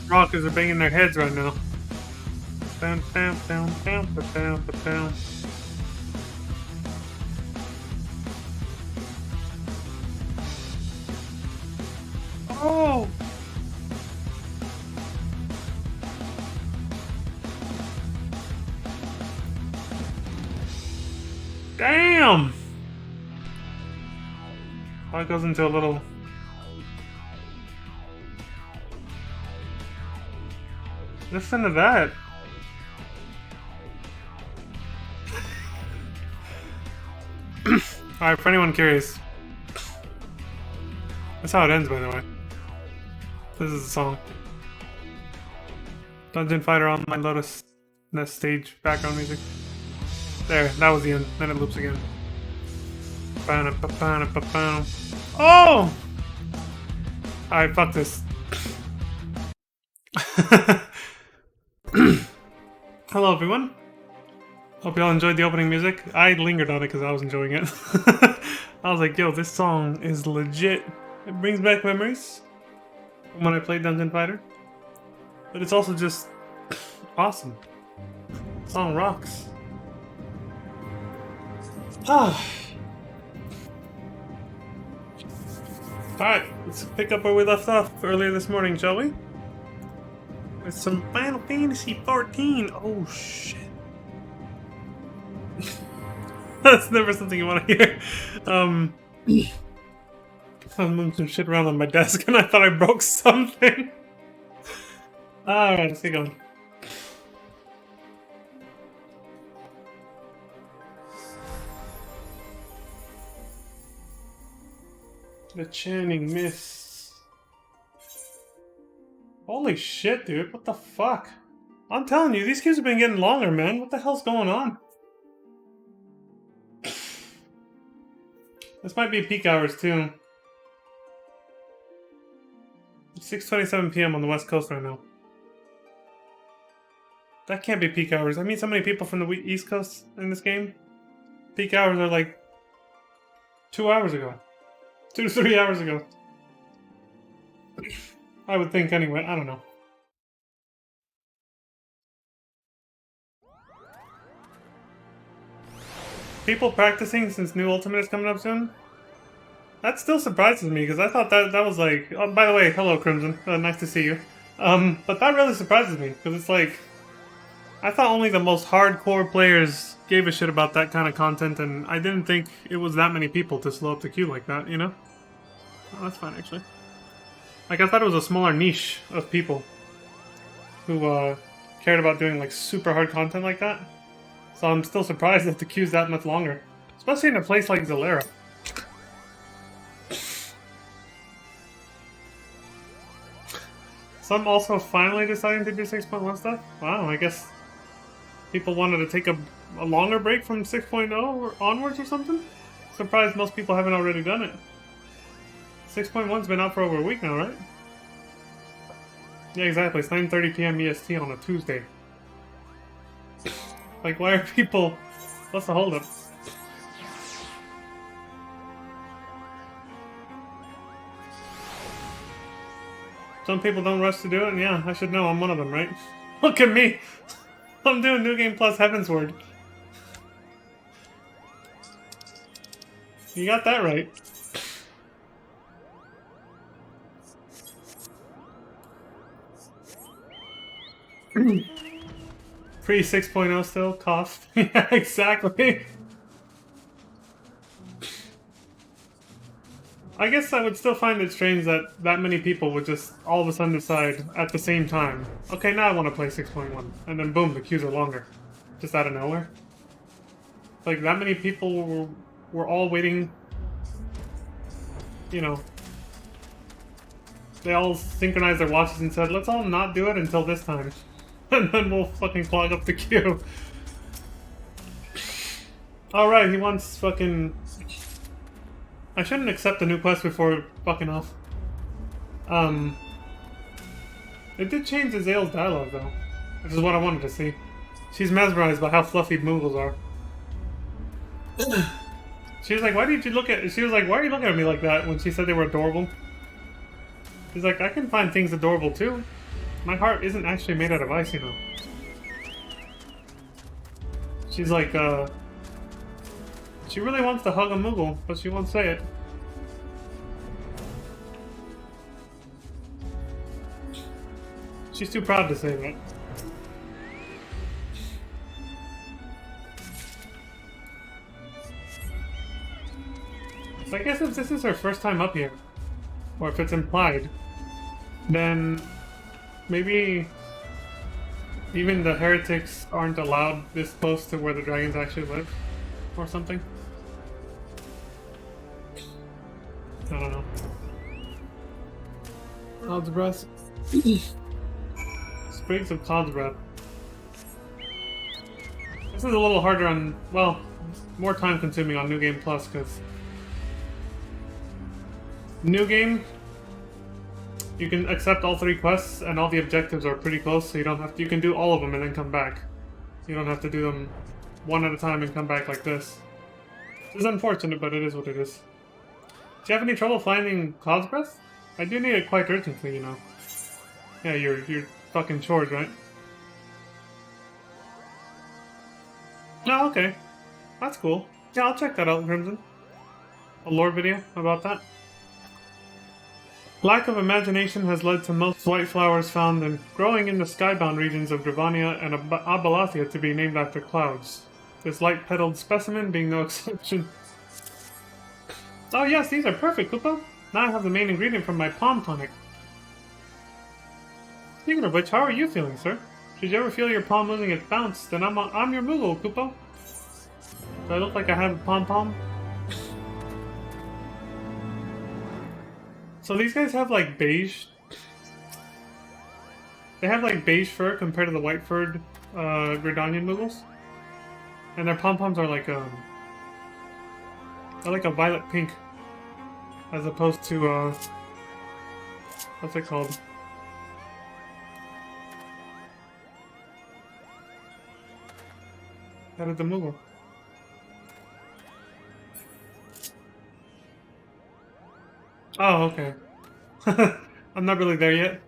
rockers are banging their heads right now. Bam, bam, bam, bam, bam, bam, bam. Oh! Damn! Oh, it goes into a little... Listen to that. Alright, for anyone curious. That's how it ends, by the way. This is the song. Dungeon Fighter Online Lotus. That stage background music. There, that was the end. Then it loops again. Oh! Alright, fuck this. Hello, everyone. Hope y'all enjoyed the opening music. I lingered on it because I was enjoying it. I was like, yo, this song is legit. It brings back memories from when I played Dungeon Fighter. But it's also just awesome. The song rocks. Ah. Alright, let's pick up where we left off earlier this morning, shall we? With some Final Fantasy 14. Oh, shit. That's never something you want to hear. I'm moving some shit around on my desk and I thought I broke something. Alright, let's get going. The Channing Mists. Holy shit, dude. What the fuck? I'm telling you, these queues have been getting longer, man. What the hell's going on? This might be peak hours, too. It's 6:27 p.m. on the West Coast right now. That can't be peak hours. I mean, so many people from the East Coast in this game. Peak hours are like 2 hours ago. 2 to 3 hours ago. I would think anyway. I don't know. People practicing since new Ultimate is coming up soon? That still surprises me, because I thought that was like... Oh, by the way, hello Crimson. Nice to see you. But that really surprises me, because it's like... I thought only the most hardcore players gave a shit about that kind of content, and I didn't think it was that many people to slow up the queue like that, you know? Oh, that's fine, actually. Like, I thought it was a smaller niche of people who cared about doing, like, super hard content like that. So I'm still surprised that the queue's that much longer. Especially in a place like Zalera. Some also finally deciding to do 6.1 stuff? Wow, I guess people wanted to take a longer break from 6.0 or onwards or something? Surprised most people haven't already done it. 6.1's been out for over a week now, right? Yeah, exactly. It's 9:30 p.m. EST on a Tuesday. Like, why are people... What's the holdup? Some people don't rush to do it, and yeah, I should know. I'm one of them, right? Look at me! I'm doing New Game Plus Heavensward. You got that right. Pre 6.0 still, cost. Yeah, exactly. I guess I would still find it strange that many people would just all of a sudden decide at the same time, okay, now I want to play 6.1, and then boom, the queues are longer. Just out of nowhere. Like, that many people were all waiting, you know, they all synchronized their watches and said, let's all not do it until this time. And then we'll fucking clog up the queue. Alright, he wants fucking... I shouldn't accept the new quest before fucking off. It did change Azale's dialogue, though. Which is what I wanted to see. She's mesmerized by how fluffy Moogles are. She was like, why did you look at... She was like, why are you looking at me like that when she said they were adorable? He's like, I can find things adorable, too. My heart isn't actually made out of ice, you know. She's like, she really wants to hug a Moogle, but she won't say it. She's too proud to say that. So I guess if this is her first time up here, or if it's implied, then maybe even the heretics aren't allowed this close to where the dragons actually live, or something. I don't know. Cloud's breath. Sprigs of cloud's breath. This is a little harder on, well, more time consuming on New Game Plus, because New Game, you can accept all 3 quests and all the objectives are pretty close, so you don't have to, you can do all of them and then come back. You don't have to do them one at a time and come back like this. It's unfortunate, but it is what it is. Do you have any trouble finding Cloud's Breath? I do need it quite urgently, you know. Yeah, you're fucking chores, right? Oh, okay. That's cool. Yeah, I'll check that out, Crimson. A lore video about that. Lack of imagination has led to most white flowers found and growing in the skybound regions of Dravania and Abalathia to be named after clouds. This light-petaled specimen being no exception. Oh yes, these are perfect, Koopa! Now I have the main ingredient from my palm tonic. Speaking of which, how are you feeling, sir? Should you ever feel your palm losing its bounce, then I'm your Moogle, Koopa. Do I look like I have a pom-pom? So these guys have like beige. They have like beige fur compared to the white furred Gridanian Moogles. And their pom-poms are like they're like a violet pink. As opposed to what's it called? That is the Moogle. Oh, okay. I'm not really there yet.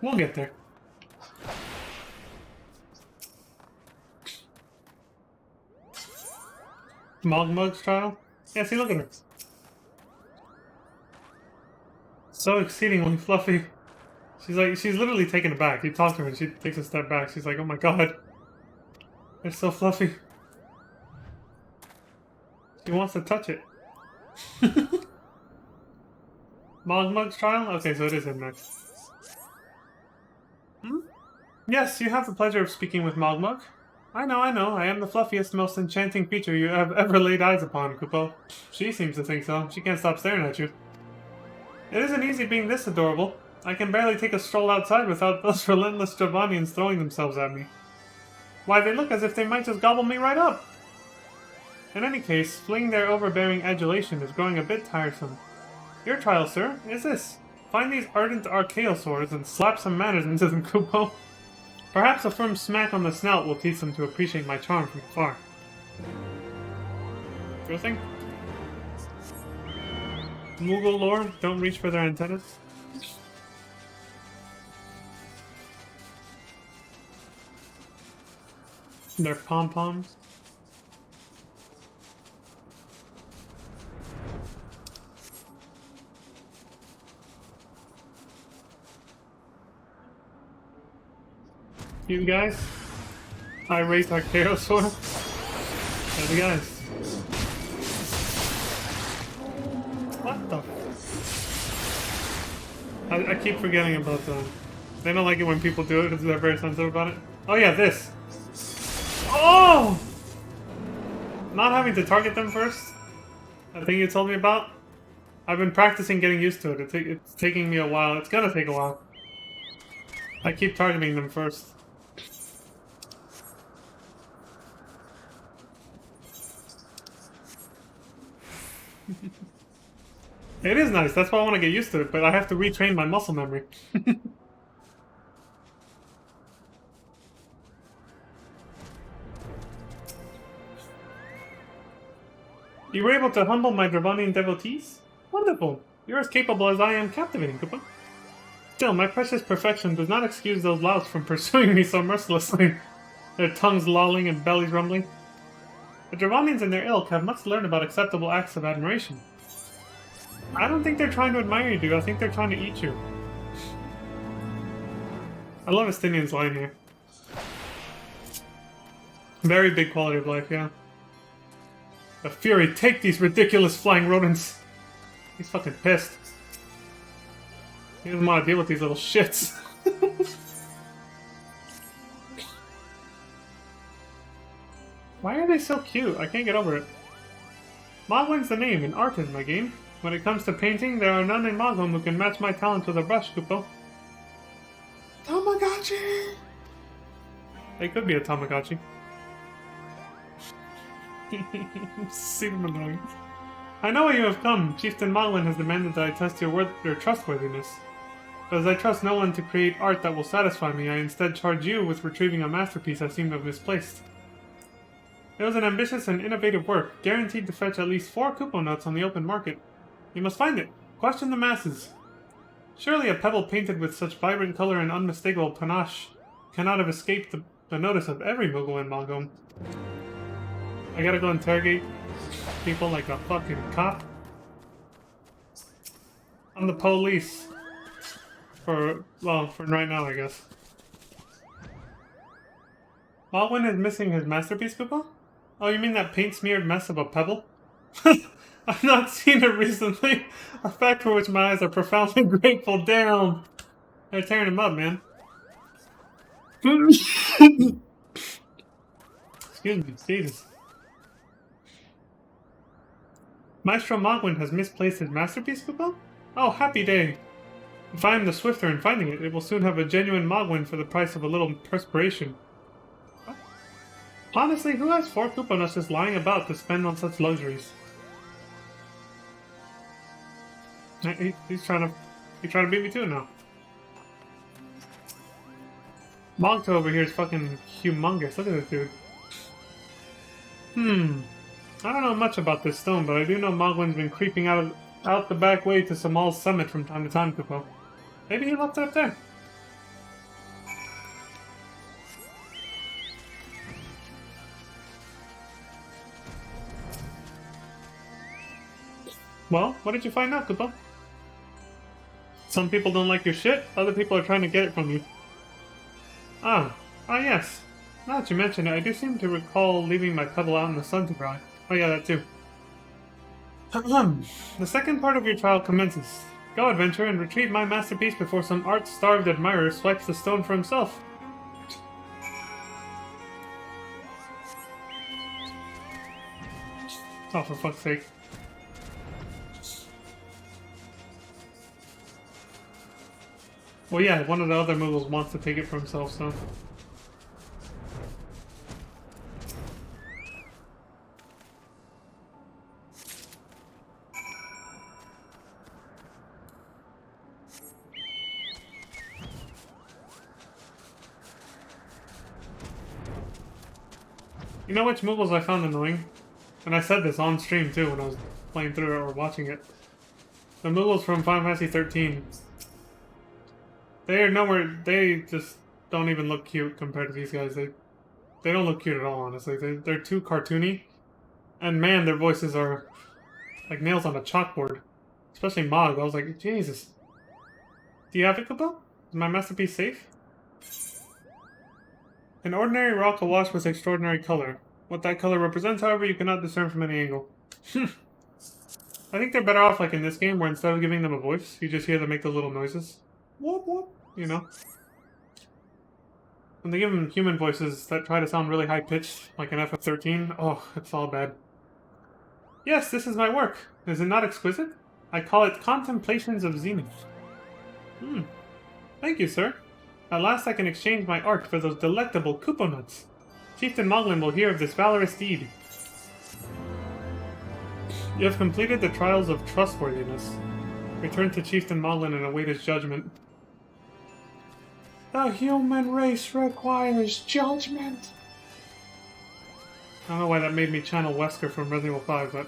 We'll get there. Mogmug's trial? Yeah, see, look at her. So exceedingly fluffy. She's literally taken aback. You talk to her and she takes a step back. She's like, oh my god. They're so fluffy. She wants to touch it. Mogmug's trial? Okay, so it is him next. Hmm? Yes, you have the pleasure of speaking with Mogmug. I know. I am the fluffiest, most enchanting creature you have ever laid eyes upon, Koopo. She seems to think so. She can't stop staring at you. It isn't easy being this adorable. I can barely take a stroll outside without those relentless Dravanians throwing themselves at me. Why, they look as if they might just gobble me right up. In any case, fleeing their overbearing adulation is growing a bit tiresome. Your trial, sir, is this. Find these ardent archaeosaurs and slap some manners into them, Koopo. Perhaps a firm smack on the snout will teach them to appreciate my charm from afar. Real thing? Moogle lore, don't reach for their antennas. Their pom-poms. You guys? I raised Archaeosaur. They're the guys. What the I keep forgetting about them. They don't like it when people do it because they're very sensitive about it. Oh yeah, this. Oh! Not having to target them first. I think you told me about. I've been practicing getting used to it. It's taking me a while. It's gonna take a while. I keep targeting them first. It is nice, that's why I want to get used to it, but I have to retrain my muscle memory. You were able to humble my Dravanian devotees? Wonderful! You're as capable as I am captivating, Koopa. Still, my precious perfection does not excuse those louts from pursuing me so mercilessly, their tongues lolling and bellies rumbling. The Dravanians and their ilk have much to learn about acceptable acts of admiration. I don't think they're trying to admire you, dude. I think they're trying to eat you. I love Estinian's line here. Very big quality of life, yeah. The Fury, take these ridiculous flying rodents. He's fucking pissed. He doesn't want to deal with these little shits. Why are they so cute? I can't get over it. Mogwin's the name, and art is my game. When it comes to painting, there are none in Mogwin who can match my talent with a brush, Kupo. Tamagotchi! They could be a Tamagotchi. See them annoying. I know why you have come. Chieftain Mogwin has demanded that I test your trustworthiness. But as I trust no one to create art that will satisfy me, I instead charge you with retrieving a masterpiece I seem to have misplaced. It was an ambitious and innovative work, guaranteed to fetch at least 4 Kupo nuts on the open market. You must find it. Question the masses. Surely a pebble painted with such vibrant color and unmistakable panache cannot have escaped the notice of every Moogle in Malgom. I gotta go interrogate people like a fucking cop. I'm the police. For right now, I guess. Malwin is missing his masterpiece, Kupo? Oh, you mean that paint-smeared mess of a pebble? I've not seen it recently. A fact for which my eyes are profoundly grateful. Damn! They're tearing him up, man. Excuse me, Jesus. Maestro Mogwin has misplaced his masterpiece, Kupo? Oh, happy day. If I am the swifter in finding it, it will soon have a genuine Mogwin for the price of a little perspiration. What? Honestly, who has 4 Kupo nuts just lying about to spend on such luxuries? He's trying to beat me too now. Mogto over here is fucking humongous. Look at this dude. I don't know much about this stone, but I do know Mogwin's been creeping out the back way to Samal's summit from time to time, Kupo. Maybe he left it up there. Well, what did you find out, Kupo? Some people don't like your shit, other people are trying to get it from you. Ah yes. Now that you mention it, I do seem to recall leaving my pebble out in the sun to dry. Oh yeah, that too. The second part of your trial commences. Go, adventure, and retrieve my masterpiece before some art-starved admirer swipes the stone for himself. Oh, for fuck's sake. Well, yeah, one of the other Moogles wants to take it for himself, so... You know which Moogles I found annoying? And I said this on stream too when I was playing through it or watching it. The Moogles from Final Fantasy 13. They are nowhere. They just don't even look cute compared to these guys. They don't look cute at all, honestly. They're too cartoony. And man, their voices are like nails on a chalkboard. Especially Mog. I was like, Jesus. Do you have it, Kupo? Is my masterpiece safe? An ordinary rock awash with extraordinary color. What that color represents, however, you cannot discern from any angle. I think they're better off like in this game, where instead of giving them a voice, you just hear them make those little noises. Whoop whoop, you know? When they give them human voices that try to sound really high-pitched, like an FF13, oh, it's all bad. Yes, this is my work. Is it not exquisite? I call it Contemplations of Zenith. Thank you, sir. At last I can exchange my art for those delectable Kupo nuts. Chieftain Moglin will hear of this valorous deed. You have completed the trials of trustworthiness. Return to Chieftain Moglin and await his judgment. The human race requires judgment. I don't know why that made me channel Wesker from Resident Evil 5, but...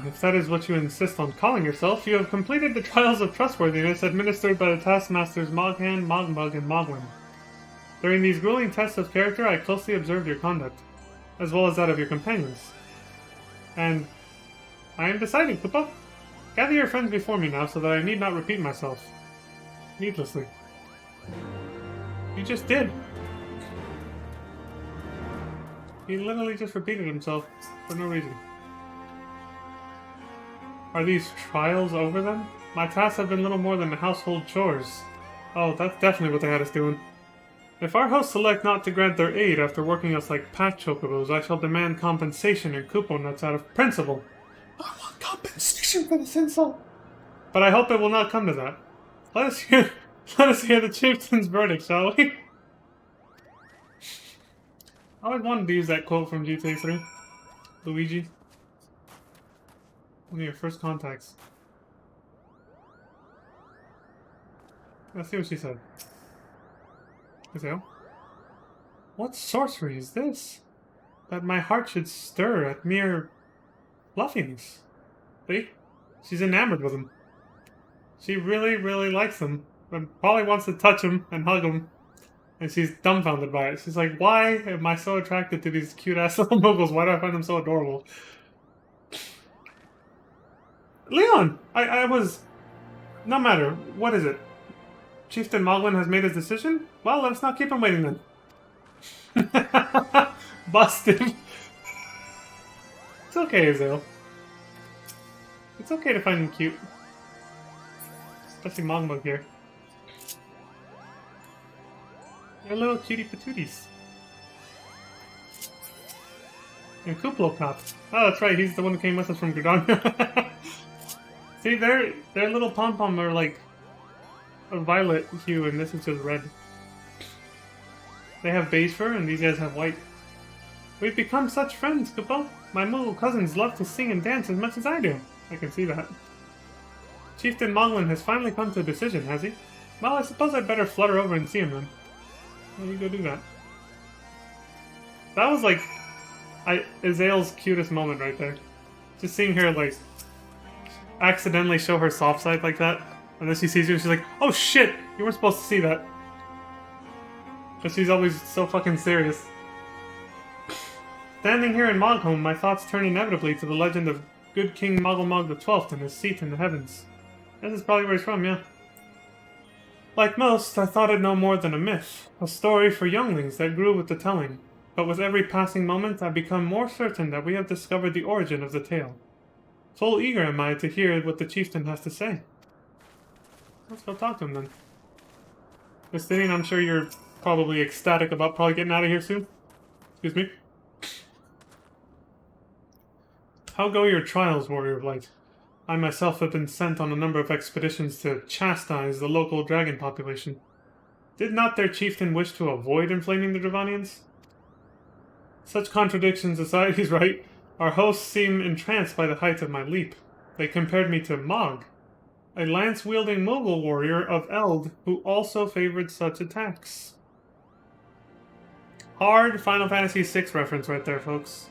if that is what you insist on calling yourself, you have completed the trials of trustworthiness administered by the taskmasters Moghand, Mogmug, and Moglin. During these grueling tests of character, I closely observed your conduct, as well as that of your companions. And I am deciding, Koopa. Gather your friends before me now so that I need not repeat myself. Needlessly. You just did. He literally just repeated himself for no reason. Are these trials over then? My tasks have been little more than household chores. Oh, that's definitely what they had us doing. If our hosts select not to grant their aid after working us like pack chocobos, I shall demand compensation and Koopo nuts out of principle. I want compensation for this insult. But I hope it will not come to that. Let us hear the chieftain's verdict, shall we? I always wanted to use that quote from GTA 3. Luigi. One of your first contacts. Let's see what she said. Azale? What sorcery is this? That my heart should stir at mere fluffiness. See? She's enamored with him. She really, really likes him. And probably wants to touch him and hug him. And she's dumbfounded by it. She's like, why am I so attracted to these cute-ass little moogles? Why do I find them so adorable? Leon! I was... No matter. What is it? Chieftain Moglin has made his decision? Well, let's not keep him waiting then. Busted. It's okay, Azale. It's okay to find him cute. Especially Mogmug here. They're little cutie patooties. And Kuplo Cop. Oh, that's right, he's the one who came with us from Gridania. See, their little pom-pom are like a violet hue, and this is just red. They have beige fur, and these guys have white. We've become such friends, Koopa. My Moogle cousins love to sing and dance as much as I do. I can see that. Chieftain Moglin has finally come to a decision, has he? Well, I suppose I'd better flutter over and see him then. Well, you go do that. That was like Azale's cutest moment right there. Just seeing her like accidentally show her soft side like that, and then she sees you and she's like, "Oh shit, you weren't supposed to see that." But she's always so fucking serious. Standing here in Mogholm, my thoughts turn inevitably to the legend of good King Mogglmog XII and his seat in the heavens. This is probably where he's from, yeah. Like most, I thought it no more than a myth, a story for younglings that grew with the telling. But with every passing moment, I become more certain that we have discovered the origin of the tale. Full eager am I to hear what the chieftain has to say. Let's go talk to him then. Justinian, I'm sure you're probably ecstatic about probably getting out of here soon. Excuse me. How go your trials, Warrior of Light? I myself have been sent on a number of expeditions to chastise the local dragon population. Did not their chieftain wish to avoid inflaming the Dravanians? Such contradictions aside, he's right. Our hosts seem entranced by the height of my leap. They compared me to Mog, a lance-wielding Moogle warrior of Eld who also favored such attacks. Hard Final Fantasy VI reference right there, folks.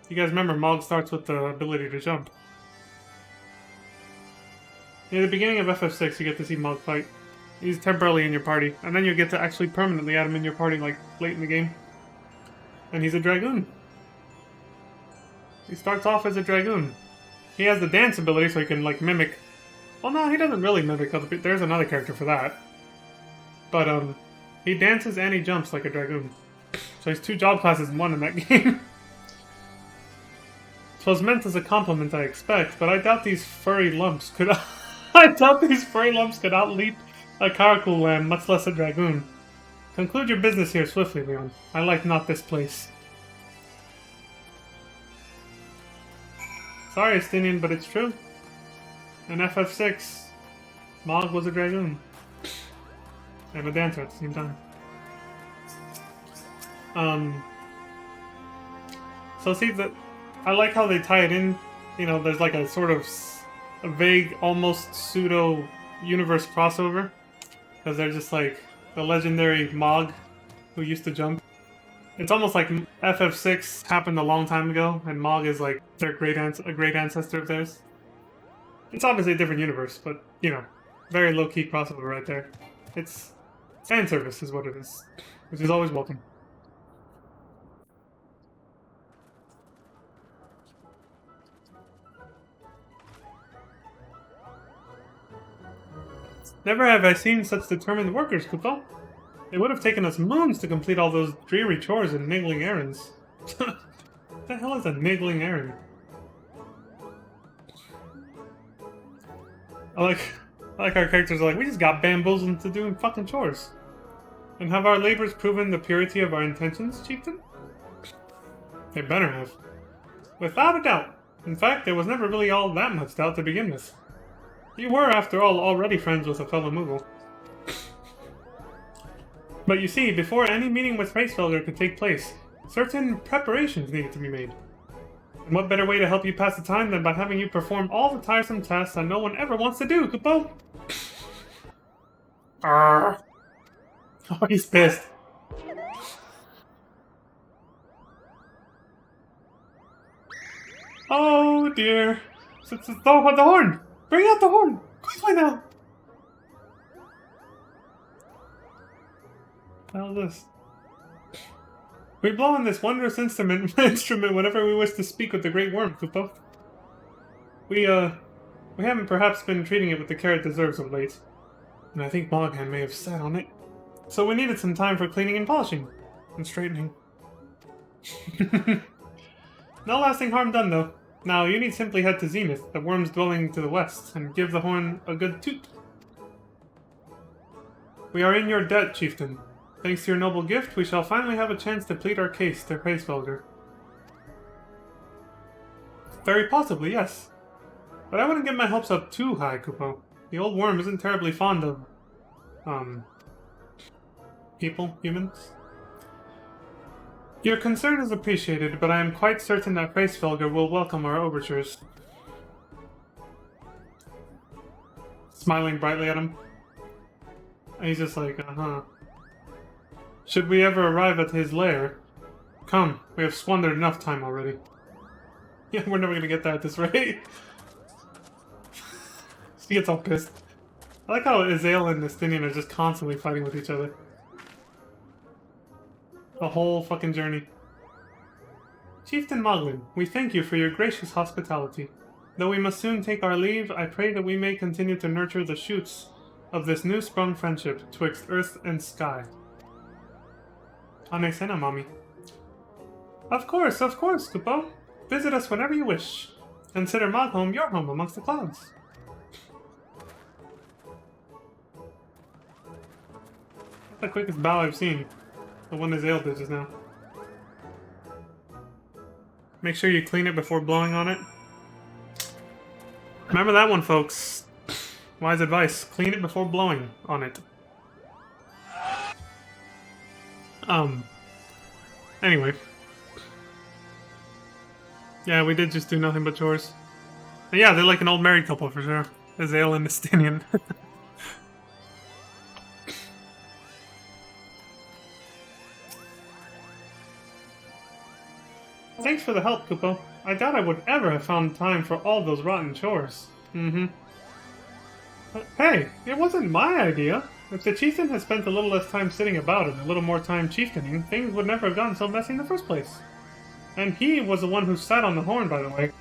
You guys remember, Mog starts with the ability to jump. Near the beginning of FF6, you get to see Mog fight. He's temporarily in your party, and then you get to actually permanently add him in your party, like, late in the game. And he's a Dragoon. He starts off as a Dragoon. He has the dance ability, so he can, like, mimic... Well, no, he doesn't really mimic other people. There's another character for that. But, he dances and he jumps like a Dragoon. So he's two job classes in one in that game. 'Twas meant as a compliment, I expect, but I doubt these furry lumps could... I doubt these furry lumps could outleap a Karakul lamb, much less a Dragoon. Conclude your business here swiftly, Leon. I like not this place. Sorry, Estinian, but it's true. In FF6, Mog was a Dragoon. And a dancer at the same time. So see, I like how they tie it in. You know, there's like a sort of a vague, almost pseudo-universe crossover. Because they're just like the legendary Mog who used to jump It's almost like FF6 happened a long time ago, and Mog is like their a great ancestor of theirs. It's obviously a different universe, but, you know, very low-key crossover right there. It's fan service is what it is, which is always welcome. Never have I seen such determined workers, Kupo. It would have taken us moons to complete all those dreary chores and niggling errands. What the hell is a niggling errand? I like our characters are like, we just got bamboozled into doing fucking chores. And have our labors proven the purity of our intentions, Chieftain? They better have. Without a doubt. In fact, there was never really all that much doubt to begin with. You were, after all, already friends with a fellow Moogle. But you see, before any meeting with Heavensward could take place, certain preparations needed to be made. And what better way to help you pass the time than by having you perform all the tiresome tasks that no one ever wants to do, Kupo? Arrgh. Oh, he's pissed. Oh dear. The horn! Bring out the horn! Quickly now! What the hell is this? We blow on this wondrous instrument whenever we wish to speak with the Great Worm, Kupo. We haven't perhaps been treating it with the care it deserves of late. And I think Moghan may have sat on it. So we needed some time for cleaning and polishing. And straightening. No lasting harm done, though. Now, you need simply head to Zenith, the worm's dwelling to the west, and give the horn a good toot. We are in your debt, Chieftain. Thanks to your noble gift, we shall finally have a chance to plead our case to Heavensward. Very possibly, yes. But I wouldn't get my hopes up too high, Kupo. The old worm isn't terribly fond of, humans. Your concern is appreciated, but I am quite certain that Heavensward will welcome our overtures. Smiling brightly at him. And he's just like, uh-huh. Should we ever arrive at his lair? Come, we have squandered enough time already. Yeah, we're never gonna get there at this rate. She gets all pissed. I like how Azale and Nestinian are just constantly fighting with each other. The whole fucking journey. Chieftain Moglin, we thank you for your gracious hospitality. Though we must soon take our leave, I pray that we may continue to nurture the shoots of this new-sprung friendship twixt earth and sky. Anesena, mommy. Of course, Kupo. Visit us whenever you wish. Consider Moghome your home amongst the clouds. That's the quickest bow I've seen. The one Azale did just now. Make sure you clean it before blowing on it. Remember that one, folks. Wise advice. Clean it before blowing on it. Anyway. Yeah, we did just do nothing but chores. But yeah, they're like an old married couple for sure. Azale and Nestinian. Thanks for the help, Kupo. I doubt I would ever have found time for all those rotten chores. Hey, it wasn't my idea. If the chieftain had spent a little less time sitting about and a little more time chieftaining, things would never have gotten so messy in the first place. And he was the one who sat on the horn, by the way.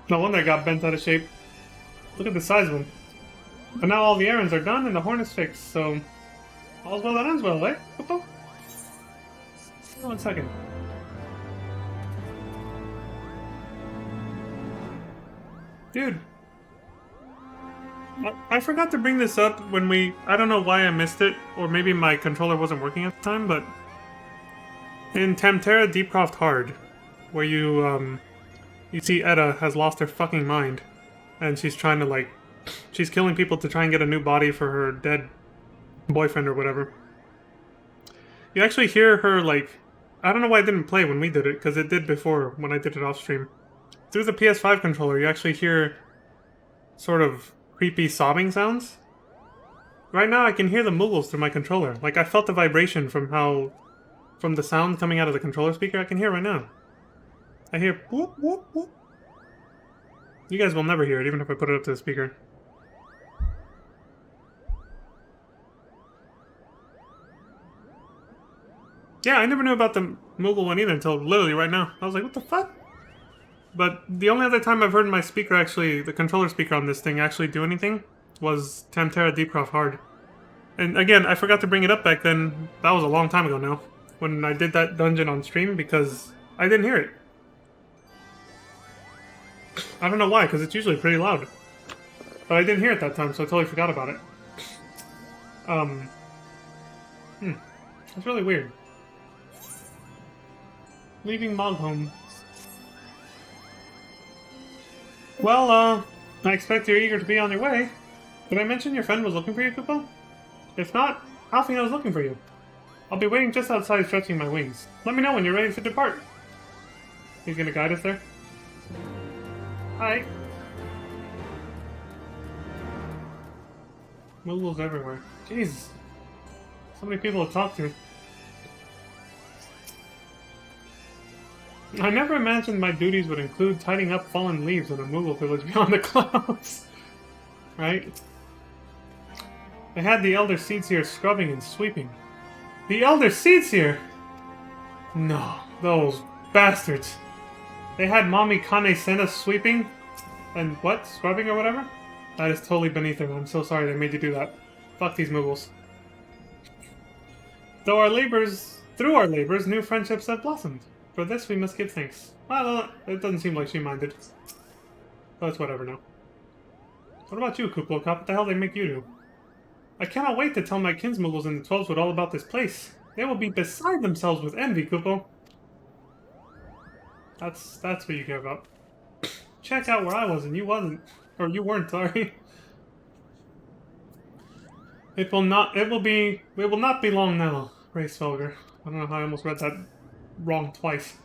No wonder it got bent out of shape. Look at the size of him. But now all the errands are done and the horn is fixed, so... all's well that ends well, eh, Kupo? 1 second. Dude. I forgot to bring this up when I don't know why I missed it, or maybe my controller wasn't working at the time, but... in Tamtera Deepcroft Hard, where you see Edda has lost her fucking mind, and she's trying to, like... she's killing people to try and get a new body for her dead boyfriend or whatever. You actually hear her, like... I don't know why it didn't play when we did it, because it did before, when I did it off stream. Through the PS5 controller, you actually hear sort of creepy sobbing sounds. Right now, I can hear the Moogles through my controller. Like, I felt the vibration from from the sound coming out of the controller speaker. I can hear it right now. I hear whoop, whoop, whoop. You guys will never hear it, even if I put it up to the speaker. Yeah, I never knew about the Moogle one either until literally right now. I was like, what the fuck? But the only other time I've heard my speaker actually, the controller speaker on this thing actually do anything was Tamtera Deepcroft Hard. And again, I forgot to bring it up back then. That was a long time ago now. When I did that dungeon on stream because I didn't hear it. I don't know why, because it's usually pretty loud. But I didn't hear it that time, so I totally forgot about it. It's really weird. Leaving Moghome. Well, I expect you're eager to be on your way. Did I mention your friend was looking for you, Kupo? If not, Alfina was looking for you. I'll be waiting just outside stretching my wings. Let me know when you're ready to depart. He's gonna guide us there? Hi. Moogles everywhere. Jeez. So many people to talk to. I never imagined my duties would include tidying up fallen leaves in a Moogle village beyond the clouds. Right? They had the Elder Seedseer scrubbing and sweeping. The Elder Seedseer? No, those bastards. They had Mommy Kane Senna sweeping? And what? Scrubbing or whatever? That is totally beneath them. I'm so sorry they made you do that. Fuck these Moogles. Through our labors, new friendships have blossomed. For this, we must give thanks. Well, it doesn't seem like she minded. But it's whatever now. What about you, Kuplo Cop? What the hell they make you do? I cannot wait to tell my kinsmoogles in the 12s all about this place. They will be beside themselves with envy, Kupo. That's what you care about. Check out where I was and you wasn't. Or you weren't, sorry. It will not be long now, Racefelger. I don't know how I almost read that wrong twice.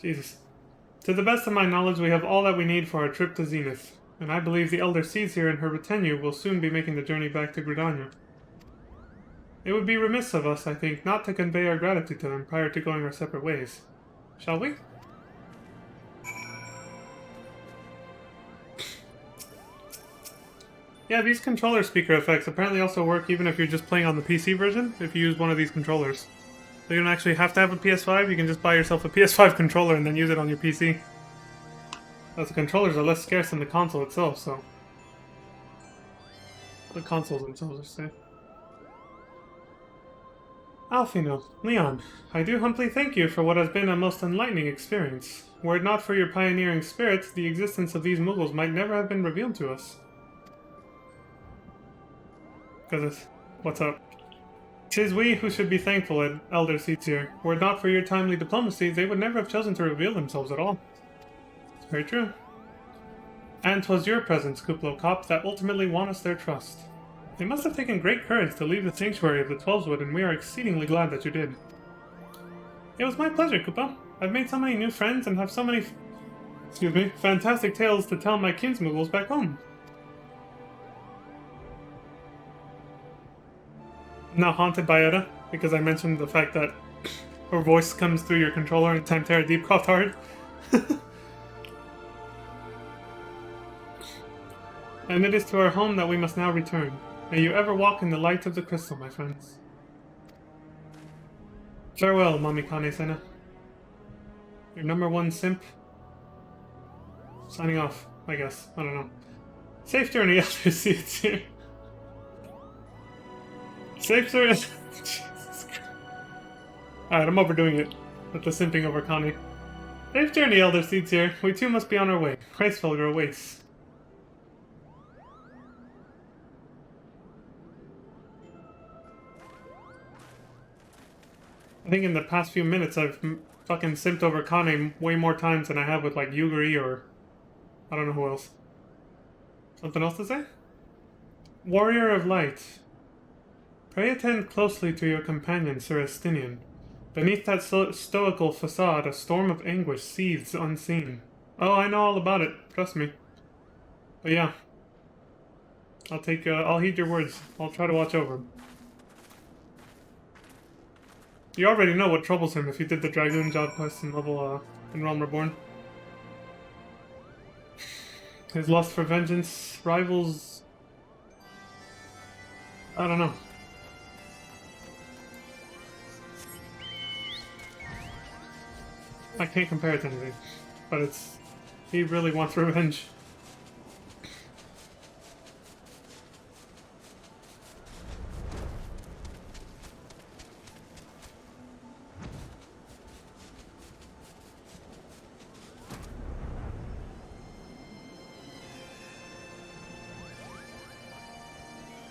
Jesus. To the best of my knowledge, we have all that we need for our trip to Zenith, and I believe the Elder Seedseer and her retinue will soon be making the journey back to Gridania. It would be remiss of us, I think, not to convey our gratitude to them prior to going our separate ways. Shall we? Yeah, these controller speaker effects apparently also work even if you're just playing on the PC version, if you use one of these controllers. So you don't actually have to have a PS5, you can just buy yourself a PS5 controller and then use it on your PC. As the controllers are less scarce than the console itself, so... The consoles themselves, I say. Alfino, Leon, I do humbly thank you for what has been a most enlightening experience. Were it not for your pioneering spirit, the existence of these Moogles might never have been revealed to us. What's up? 'Tis we who should be thankful, Elder Seedseer. Were it not for your timely diplomacy, they would never have chosen to reveal themselves at all. It's very true. And 'twas your presence, Kuplo Cop, that ultimately won us their trust. It must have taken great courage to leave the sanctuary of the Twelveswood, and we are exceedingly glad that you did. It was my pleasure, Kupo. I've made so many new friends and have so many, fantastic tales to tell my kinsmoogles back home. Not haunted by Edda, because I mentioned the fact that her voice comes through your controller in Tamtera Deepcroft Hard. And it is to our home that we must now return. May you ever walk in the light of the crystal, my friends. Farewell, Mommy Kane-senna. Your #1 simp. Signing off, I guess. I don't know. Safe journey, Elder Seedseer. Safe journey. Jesus Christ. Alright, I'm overdoing it with the simping over Connie. Safe journey, Elder Seedseer. We too must be on our way. Christfelger awaits. I think in the past few minutes I've fucking simped over Kane way more times than I have with like Yuguri or I don't know who else. Something else to say? Warrior of Light. Pray attend closely to your companion, Sir Estinian. Beneath that stoical facade, a storm of anguish seethes unseen. Oh, I know all about it. Trust me. But yeah. I'll heed your words. I'll try to watch over him. You already know what troubles him if you did the Dragoon job quest in in Realm Reborn. His lust for vengeance rivals... I don't know. I can't compare it to anything, but it's... he really wants revenge.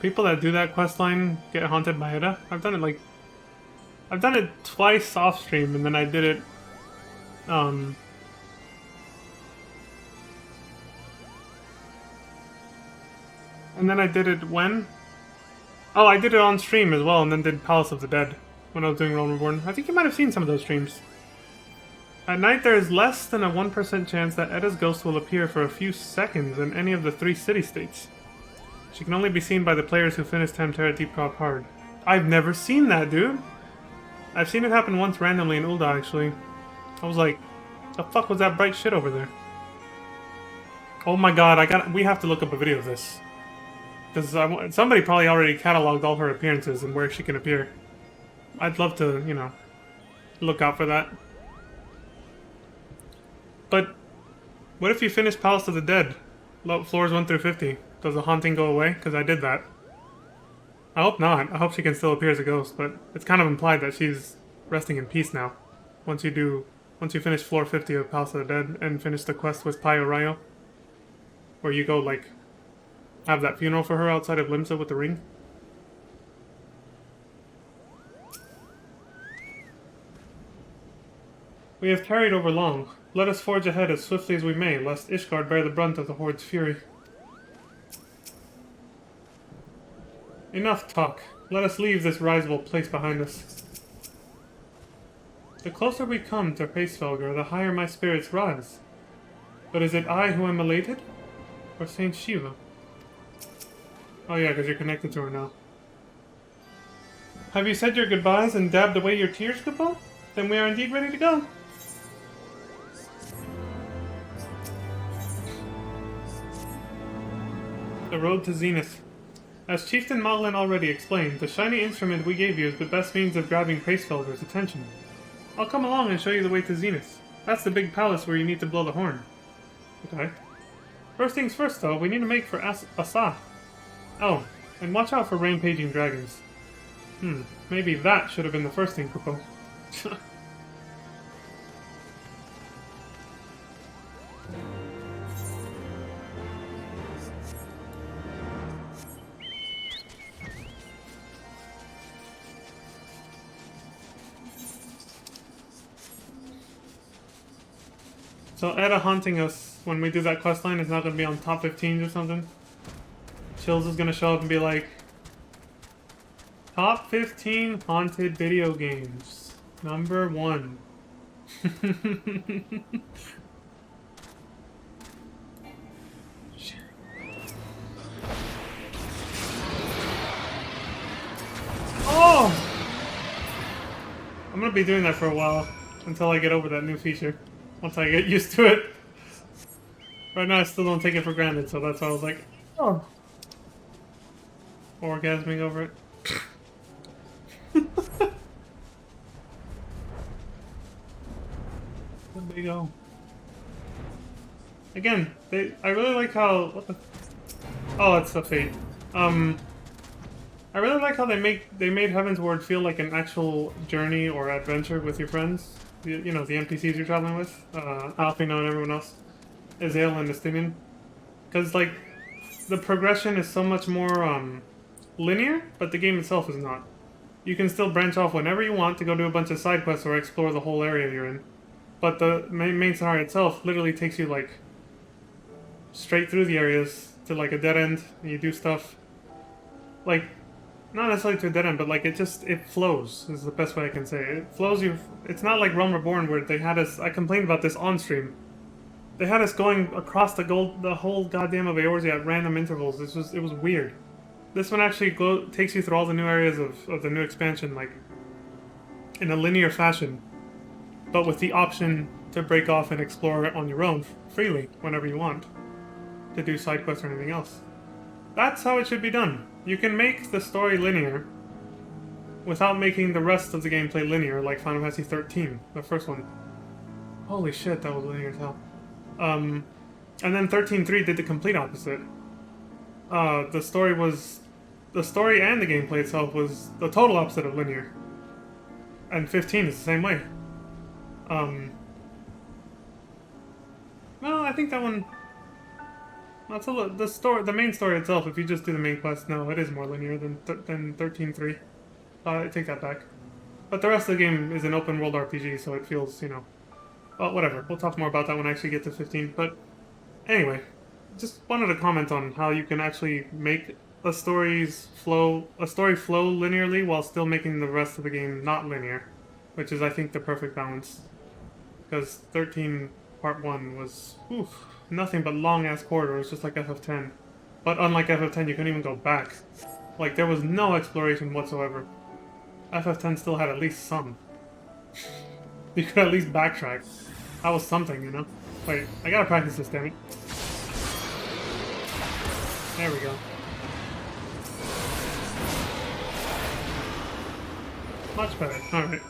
People that do that questline get haunted by Ida. I've done it twice off stream, and then I did it, and then I did it when? Oh, I did it on stream as well, and then did Palace of the Dead when I was doing Realm Reborn. I think you might have seen some of those streams. At night, there is less than a 1% chance that Edda's ghost will appear for a few seconds in any of the 3 city-states. She can only be seen by the players who finish Tamtera Deep Drop Hard. I've never seen that, dude! I've seen it happen once randomly in Ul'dah, actually. I was like, the fuck was that bright shit over there? Oh my god, we have to look up a video of this. Because somebody probably already cataloged all her appearances and where she can appear. I'd love to, you know, look out for that. But, what if you finish Palace of the Dead? Floors 1 through 50. Does the haunting go away? Because I did that. I hope not. I hope she can still appear as a ghost, but it's kind of implied that she's resting in peace now. Once you finish floor 50 of Palace of the Dead and finish the quest with Payo Rayo. Where you go, like, have that funeral for her outside of Limsa with the ring. We have tarried over long. Let us forge ahead as swiftly as we may, lest Ishgard bear the brunt of the Horde's fury. Enough talk. Let us leave this risible place behind us. The closer we come to Hraesvelgr, the higher my spirits rise. But is it I who am elated? Or Saint Shiva? Oh yeah, because you're connected to her now. Have you said your goodbyes and dabbed away your tears, Kupo? Then we are indeed ready to go. The road to Zenith. As Chieftain Moglin already explained, the shiny instrument we gave you is the best means of grabbing Hraesvelgr's attention. I'll come along and show you the way to Zenith. That's the big palace where you need to blow the horn. Okay. First things first, though, we need to make for Asa. Oh, and watch out for rampaging dragons. Maybe that should have been the first thing, Kupo. So Edda haunting us when we do that questline is not going to be on top 15s or something? Chills is going to show up and be like, Top 15 haunted video games. Number 1. Oh! I'm going to be doing that for a while until I get over that new feature. Once I get used to it. Right now I still don't take it for granted, so that's why I was like, oh. Orgasming over it. There we go. Again, I really like how... What the... Oh, that's the Fate. I really like how they made Heavensward feel like an actual journey or adventure with your friends. You know, the NPCs you're traveling with. Alfino and everyone else. Azael and Estinian. Because, like, the progression is so much more, linear, but the game itself is not. You can still branch off whenever you want to go do a bunch of side quests or explore the whole area you're in. But the main scenario itself literally takes you, like, straight through the areas to, like, a dead end, and you do stuff. Like, not necessarily to a dead end, but, like, it flows, is the best way I can say it. It flows you... It's not like Realm Reborn, where they had us... I complained about this on stream. They had us going across the whole goddamn of Eorzea at random intervals. It was weird. This one actually takes you through all the new areas of the new expansion, like... in a linear fashion, but with the option to break off and explore it on your own freely whenever you want, to do side quests or anything else. That's how it should be done. You can make the story linear without making the rest of the gameplay linear, like Final Fantasy 13, the first one. Holy shit, that was linear as hell. And then 13.3 did the complete opposite. The story and the gameplay itself was the total opposite of linear. And 15 is the same way. Well, I think that one... That's the main story itself, if you just do the main quest, no, it is more linear than 13.3. I take that back. But the rest of the game is an open world RPG, so it feels, you know... Well, whatever. We'll talk more about that when I actually get to 15. But anyway, just wanted to comment on how you can actually make a story flow linearly while still making the rest of the game not linear, which is, I think, the perfect balance. Because 13 Part 1 was nothing but long-ass corridors, just like FF10. But unlike FF10, you couldn't even go back. Like, there was no exploration whatsoever. FF10 still had at least some. You could at least backtrack. That was something, you know? Wait, I gotta practice this, damn it. There we go. Much better, alright.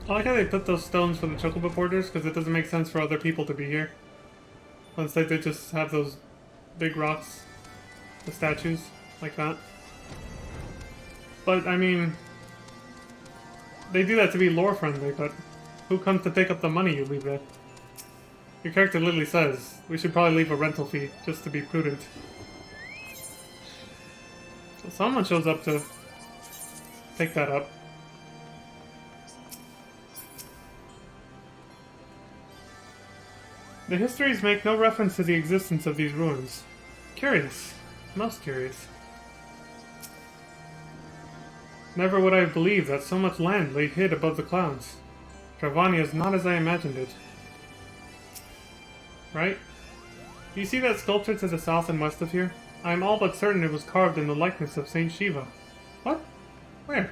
I like how they put those stones for the chocobo porters, because it doesn't make sense for other people to be here. Instead, they just have those big rocks, the statues, like that. But, I mean, they do that to be lore friendly, but who comes to pick up the money you leave there? Your character literally says, we should probably leave a rental fee, just to be prudent. So someone shows up to pick that up. The histories make no reference to the existence of these ruins. Curious. Most curious. Never would I have believed that so much land lay hid above the clouds. Travania is not as I imagined it. Right? Do you see that sculpture to the south and west of here? I am all but certain it was carved in the likeness of Saint Shiva. What? Where?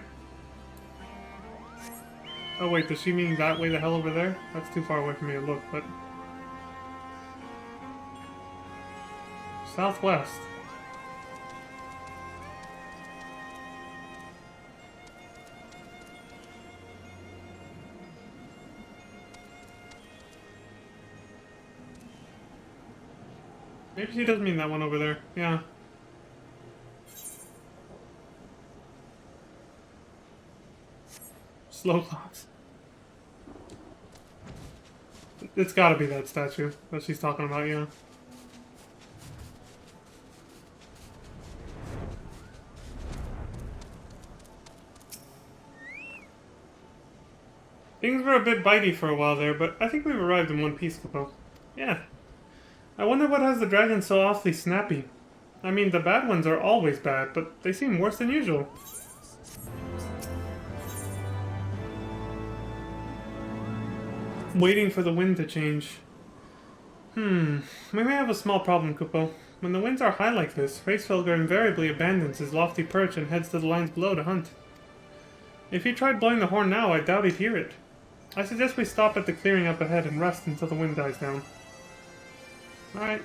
Oh wait, does she mean that way the hell over there? That's too far away for me to look, but... Southwest. Maybe she does mean that one over there. Yeah. Slow clocks. It's gotta be that statue that she's talking about, yeah. Things were a bit bitey for a while there, but I think we've arrived in one piece, Capo. Yeah. I wonder what has the dragons so awfully snappy. I mean, the bad ones are always bad, but they seem worse than usual. Waiting for the wind to change. We may have a small problem, Kupo. When the winds are high like this, Hraesvelgr invariably abandons his lofty perch and heads to the lines below to hunt. If he tried blowing the horn now, I doubt he'd hear it. I suggest we stop at the clearing up ahead and rest until the wind dies down. Alright.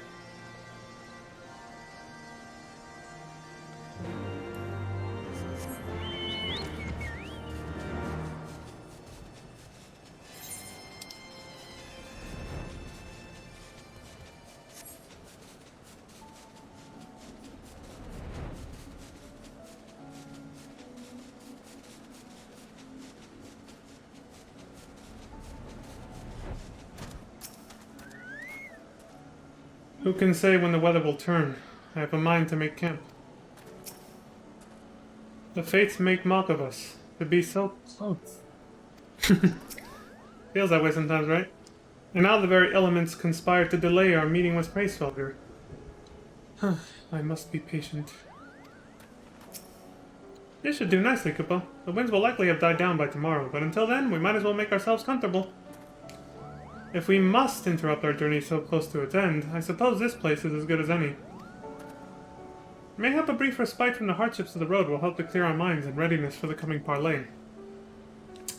Who can say when the weather will turn? I have a mind to make camp. The fates make mock of us, to be so close. Feels that way sometimes, right? And now the very elements conspire to delay our meeting with Hraesvelgr. I must be patient. This should do nicely, Kupo. The winds will likely have died down by tomorrow, but until then, we might as well make ourselves comfortable. If we must interrupt our journey so close to its end, I suppose this place is as good as any. Mayhap a brief respite from the hardships of the road will help to clear our minds in readiness for the coming parley.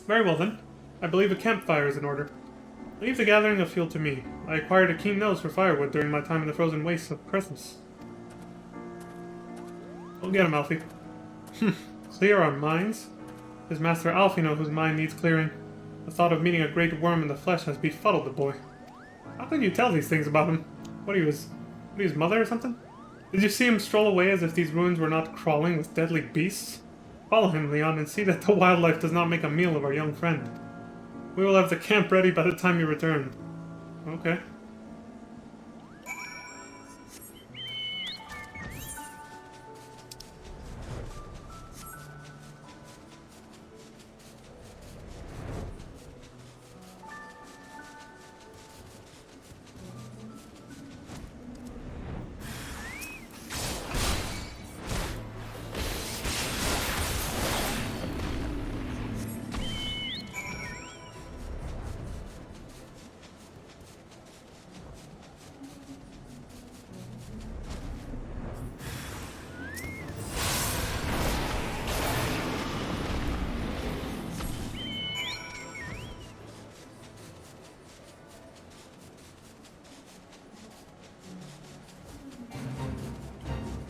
Very well then. I believe a campfire is in order. Leave the gathering of fuel to me. I acquired a keen nose for firewood during my time in the frozen wastes of Christmas. We'll get him, Alfie. Clear our minds? His master Alfino, whose mind needs clearing. The thought of meeting a great worm in the flesh has befuddled the boy. How can you tell these things about him? What are you, his mother or something? Did you see him stroll away as if these ruins were not crawling with deadly beasts? Follow him, Leon, and see that the wildlife does not make a meal of our young friend. We will have the camp ready by the time you return. Okay.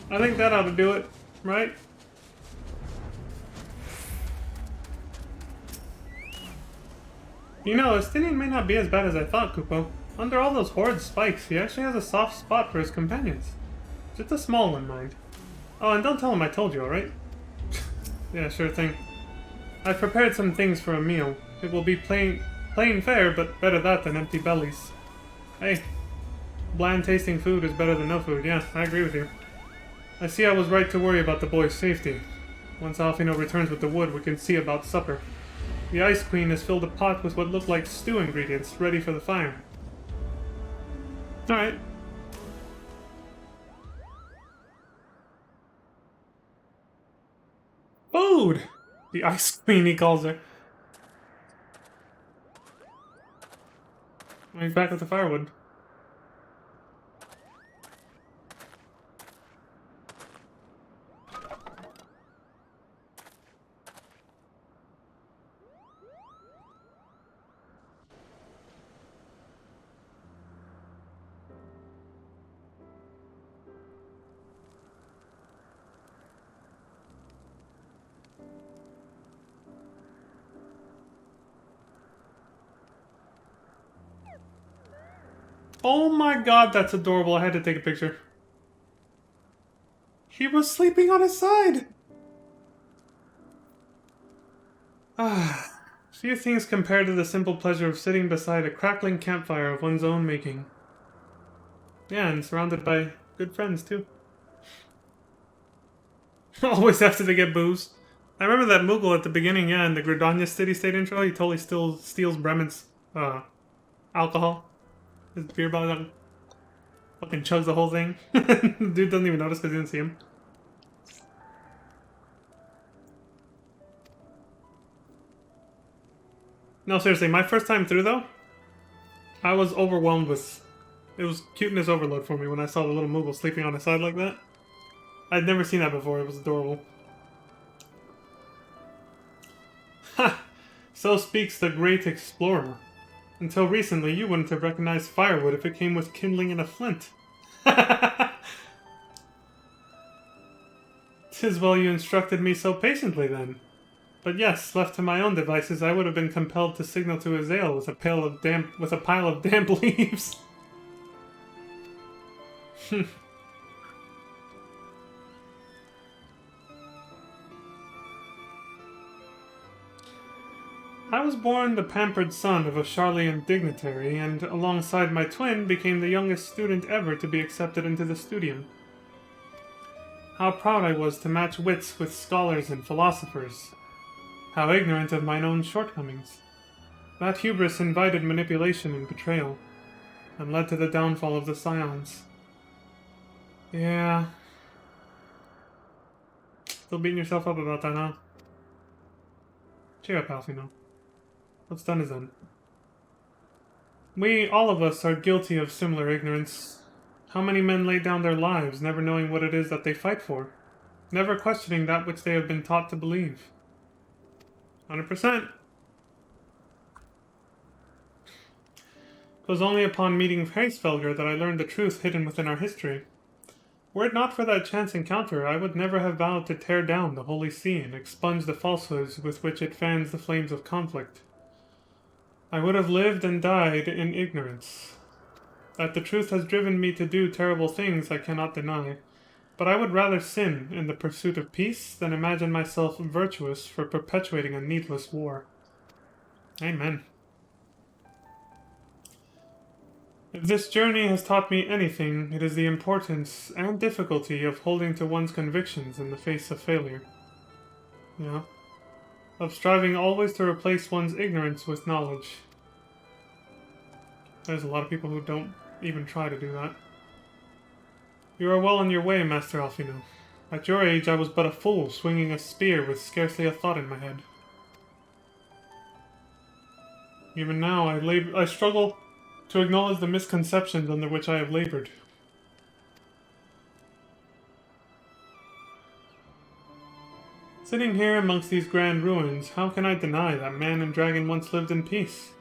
I think that ought to do it, right? You know, Estinian may not be as bad as I thought, Kupo. Under all those horrid spikes, he actually has a soft spot for his companions. Just a small one, mind. Oh, and don't tell him I told you, alright? Yeah, sure thing. I've prepared some things for a meal. It will be plain fare, but better that than empty bellies. Hey, bland-tasting food is better than no food. Yeah, I agree with you. I see I was right to worry about the boy's safety. Once Alfino returns with the wood, we can see about supper. The Ice Queen has filled a pot with what look like stew ingredients, ready for the fire. Alright. Food! The Ice Queen, he calls her. He's back with the firewood. Oh my god, that's adorable. I had to take a picture. He was sleeping on his side! Ah, few things compared to the simple pleasure of sitting beside a crackling campfire of one's own making. Yeah, and surrounded by good friends, too. Always after they get booze. I remember that Moogle at the beginning, yeah, in the Gridania City State intro, he totally steals Bremen's alcohol. His beer bottle, fucking chugs the whole thing. Dude doesn't even notice because he didn't see him. No, seriously, my first time through though, I was overwhelmed with... It was cuteness overload for me when I saw the little Moogle sleeping on his side like that. I'd never seen that before, it was adorable. Ha! So speaks the great explorer. Until recently, you wouldn't have recognized firewood if it came with kindling and a flint. 'Tis well you instructed me so patiently, then. But yes, left to my own devices, I would have been compelled to signal to Azale with a pile of damp leaves. I was born the pampered son of a Charlian dignitary, and alongside my twin became the youngest student ever to be accepted into the studium. How proud I was to match wits with scholars and philosophers. How ignorant of mine own shortcomings. That hubris invited manipulation and betrayal, and led to the downfall of the Scions. Yeah. Still beating yourself up about that, huh? Cheer up, Alfino. What's done is done. We, all of us, are guilty of similar ignorance. How many men lay down their lives, never knowing what it is that they fight for? Never questioning that which they have been taught to believe. 100%. 'Twas only upon meeting Heisfelger that I learned the truth hidden within our history. Were it not for that chance encounter, I would never have vowed to tear down the Holy See and expunge the falsehoods with which it fans the flames of conflict. I would have lived and died in ignorance. That the truth has driven me to do terrible things I cannot deny, but I would rather sin in the pursuit of peace than imagine myself virtuous for perpetuating a needless war. Amen. If this journey has taught me anything, it is the importance and difficulty of holding to one's convictions in the face of failure. Yeah. Of striving always to replace one's ignorance with knowledge. There's a lot of people who don't even try to do that. You are well on your way, Master Alfino. At your age, I was but a fool, swinging a spear with scarcely a thought in my head. Even now, I struggle to acknowledge the misconceptions under which I have labored. Sitting here amongst these grand ruins, how can I deny that man and dragon once lived in peace?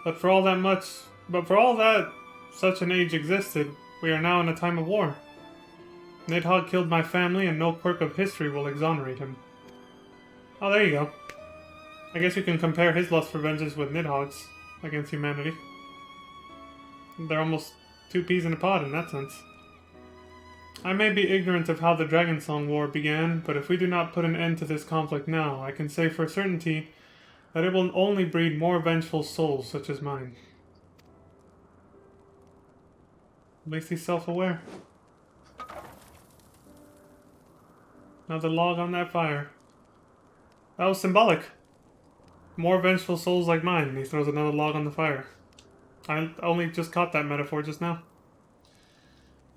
But for all that such an age existed, we are now in a time of war. Nidhogg killed my family, and no quirk of history will exonerate him. Oh, there you go. I guess you can compare his lust for vengeance with Nidhogg's against humanity. They're almost two peas in a pod in that sense. I may be ignorant of how the Dragonsong War began, but if we do not put an end to this conflict now, I can say for certainty that it will only breed more vengeful souls such as mine. At least he's self-aware. Another log on that fire. That was symbolic. More vengeful souls like mine, and he throws another log on the fire. I only just caught that metaphor just now.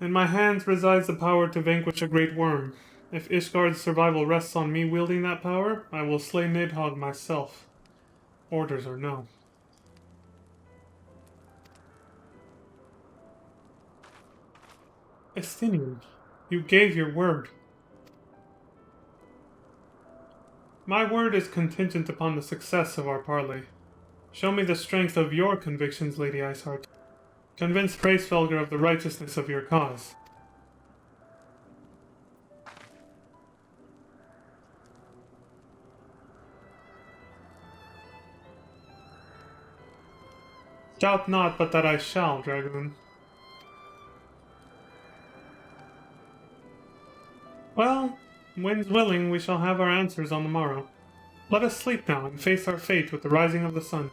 In my hands resides the power to vanquish a great worm. If Ishgard's survival rests on me wielding that power, I will slay Nidhogg myself. Orders or no. Estinian, you gave your word. My word is contingent upon the success of our parley. Show me the strength of your convictions, Lady Iceheart. Convince Hraesvelgr of the righteousness of your cause. Doubt not but that I shall, Dragoon. Well, wind's willing, we shall have our answers on the morrow. Let us sleep now and face our fate with the rising of the sun.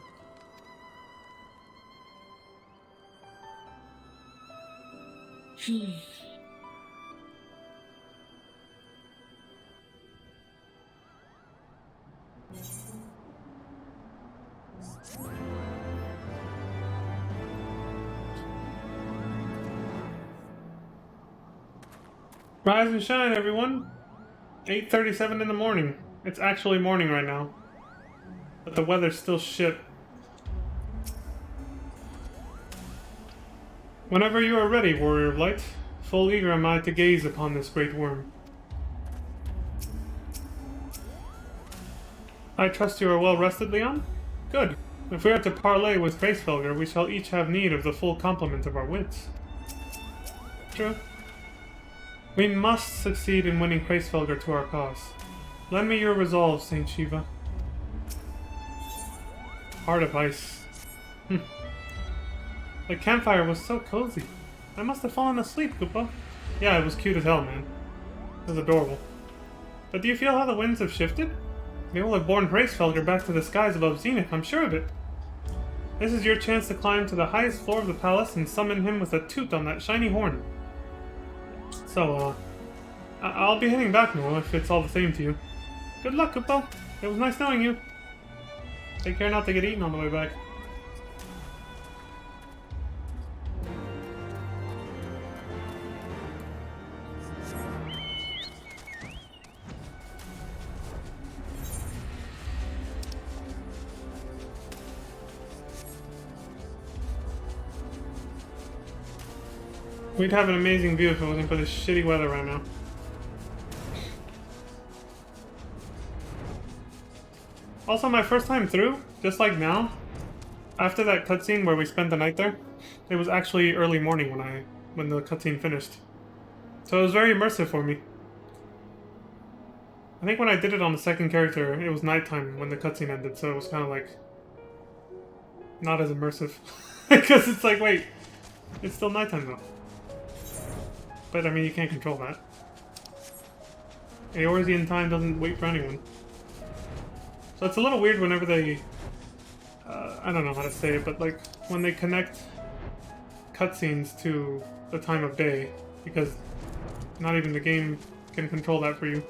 Rise and shine, everyone! 8:37 in the morning. It's actually morning right now. But the weather's still shit. Whenever you are ready, Warrior of Light, full eager am I to gaze upon this great worm. I trust you are well rested, Leon? Good. If we are to parley with Hraesvelgr, we shall each have need of the full complement of our wits. True. We must succeed in winning Hraesvelgr to our cause. Lend me your resolve, Saint Shiva. Heart of ice. The campfire was so cozy. I must have fallen asleep, Koopa. Yeah, it was cute as hell, man. It was adorable. But do you feel how the winds have shifted? They will have borne Hraesvelgr back to the skies above Zenith, I'm sure of it. This is your chance to climb to the highest floor of the palace and summon him with a toot on that shiny horn. So, I'll be heading back now if it's all the same to you. Good luck, Koopa. It was nice knowing you. Take care not to get eaten on the way back. We'd have an amazing view if it wasn't for this shitty weather right now. Also, my first time through, just like now, after that cutscene where we spent the night there, it was actually early morning when the cutscene finished. So it was very immersive for me. I think when I did it on the second character, it was nighttime when the cutscene ended, so it was kind of like not as immersive. Because it's like, wait, it's still nighttime though. But I mean, you can't control that. Eorzean time doesn't wait for anyone. So it's a little weird whenever they... I don't know how to say it, but like when they connect cutscenes to the time of day, because not even the game can control that for you.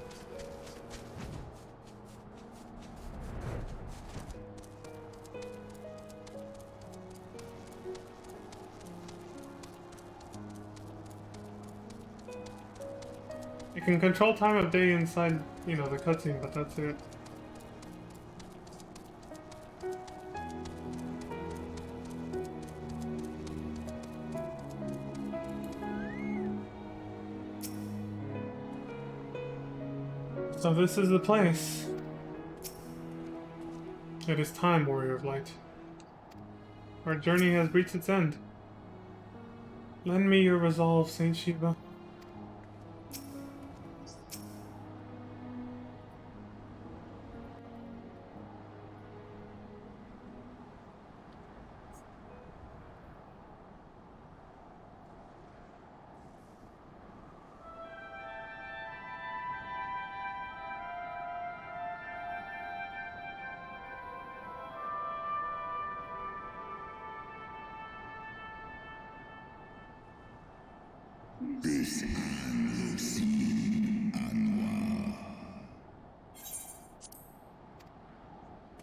You can control time of day inside, you know, the cutscene, but that's it. So this is the place. It is time, Warrior of Light. Our journey has reached its end. Lend me your resolve, Saint Shiva.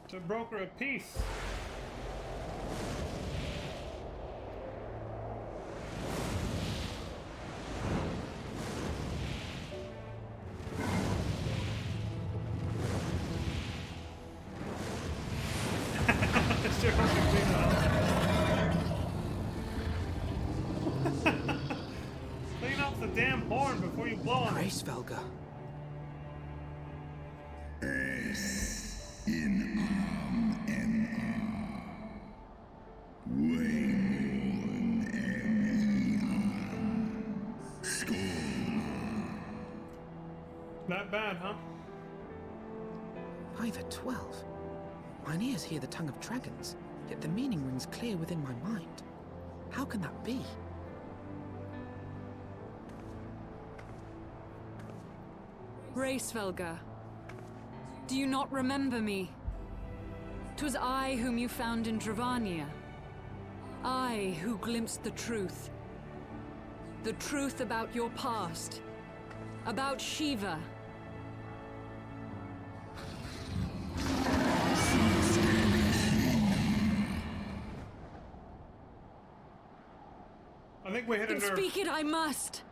To broker of peace. Sure, clean off the damn horn before you blow on it. Heavensward. That bad, huh? By the 12. Mine ears hear the tongue of dragons, yet the meaning rings clear within my mind. How can that be? Heavensward, do you not remember me? 'Twas I whom you found in Dravania. I who glimpsed the truth. The truth about your past. About Shiva. I think we hit a nerve. Speak it I must.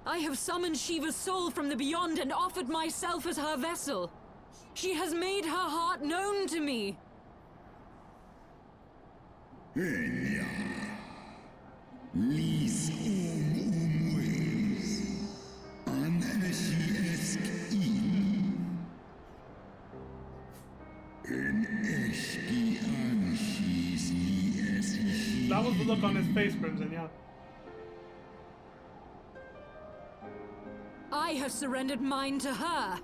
I have summoned Shiva's soul from the beyond and offered myself as her vessel. She has made her heart known to me. That was the look on his face, Crimson, yeah. I have surrendered mine to her.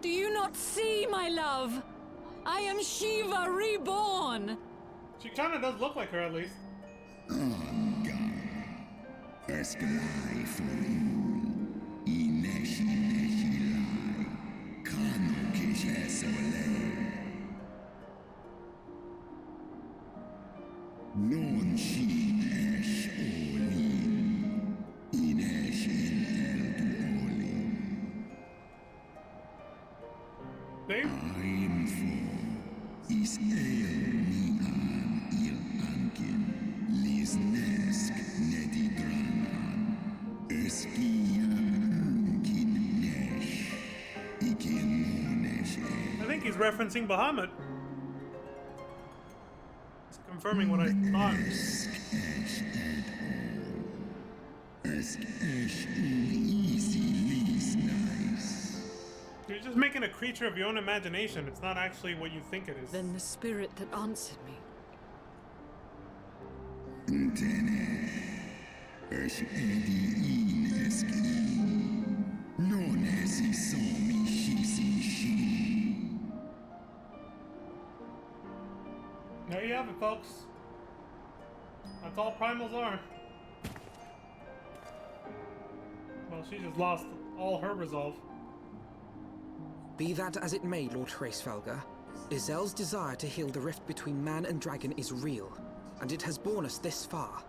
Do you not see, my love? I am Shiva reborn. She kind of does look like her, at least. Dave? I think he's referencing Bahamut. It's confirming what I thought. You're just making a creature of your own imagination. It's not actually what you think it is. Then the spirit that answered me. There you have it, folks. That's all primals are. Well, she just lost all her resolve. Be that as it may, Lord Hraesvelgr, Izel's desire to heal the rift between man and dragon is real, and it has borne us this far.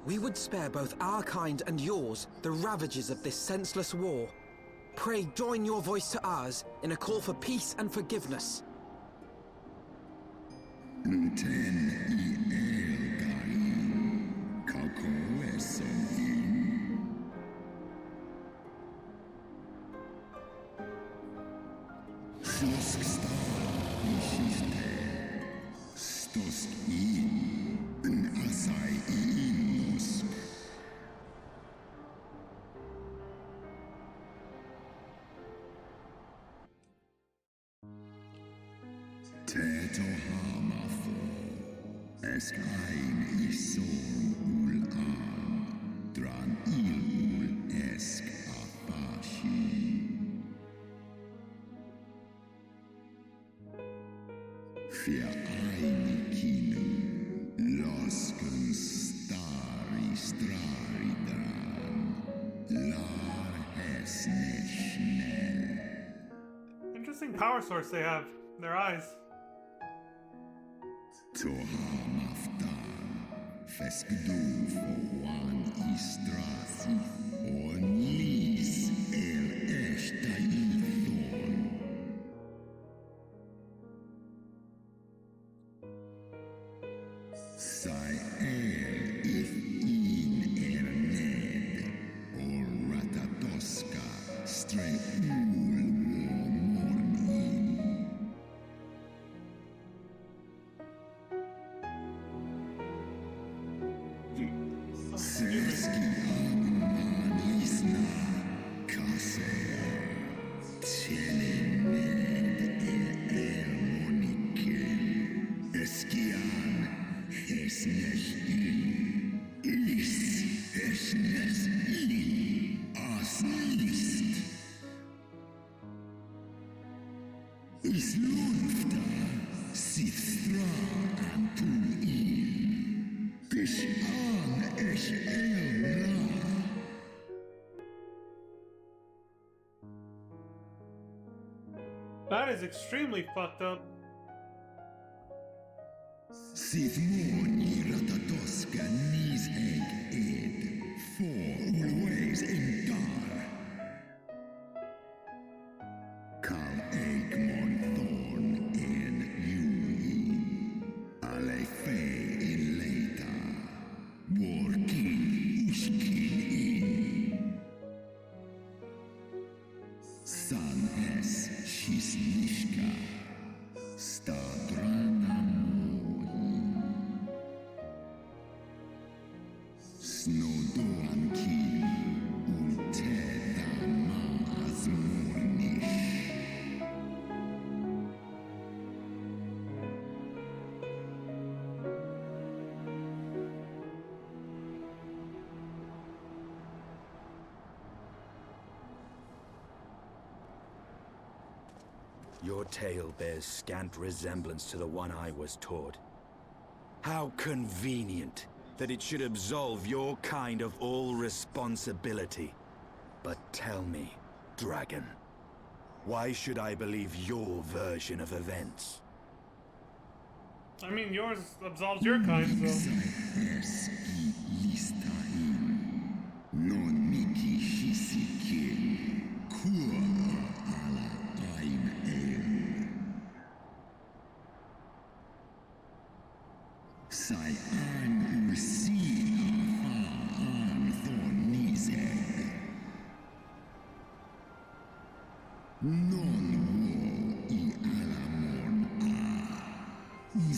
We would spare both our kind and yours the ravages of this senseless war. Pray join your voice to ours in a call for peace and forgiveness. Interesting power source they have. Their eyes. That is extremely fucked up. Your tale bears scant resemblance to the one I was taught. How convenient that it should absolve your kind of all responsibility. But tell me, Dragon, why should I believe your version of events? I mean, yours absolves your kind, so...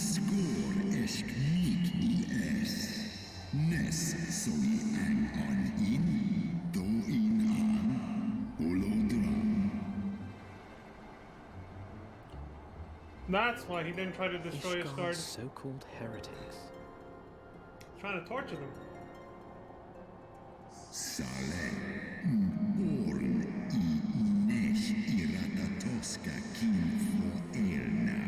Skor esk nik i es, nes so i ang That's why he didn't try to destroy Ishgard's Ishgard. so-called heretics. Trying to torture them. Sale, born nesh iratatoska kin for elna.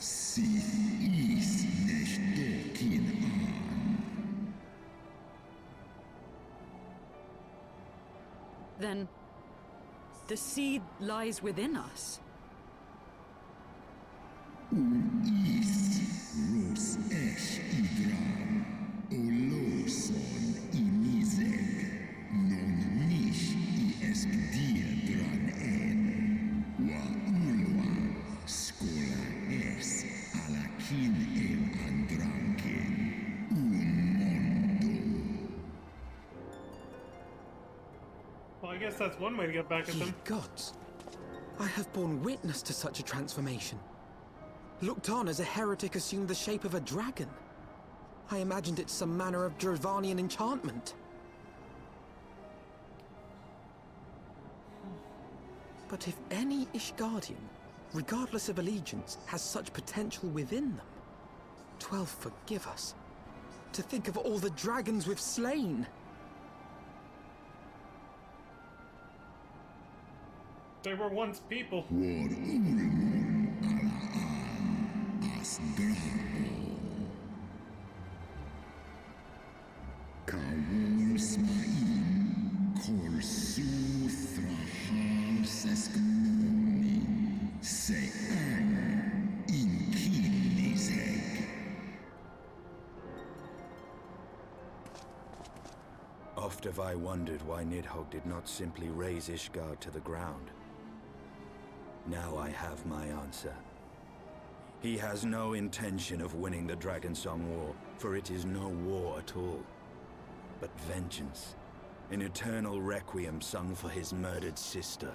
Si is nesh dokin an. Then the seed lies within us. Is ros esh idran. Oloson inizeg. Non nish I esk diedran en. Wa ulwa skola es alakin el andranken. Mondo. Well, I guess that's one way to get back at Ye them. gods! I have borne witness to such a transformation. Looked on as a heretic assumed the shape of a dragon. I imagined it some manner of Dravanian enchantment. But if any Ishgardian, regardless of allegiance, has such potential within them, 12 forgive us. To think of all the dragons we've slain! They were once people. War ulmon alaan as drabo. Kawol smain kol su thrahal seskmoni se ang in kinizeg. Oft have I wondered why Nidhogg did not simply raze Ishgard to the ground. Now I have my answer. He has no intention of winning the Dragonsong War, for it is no war at all, but vengeance, an eternal requiem sung for his murdered sister.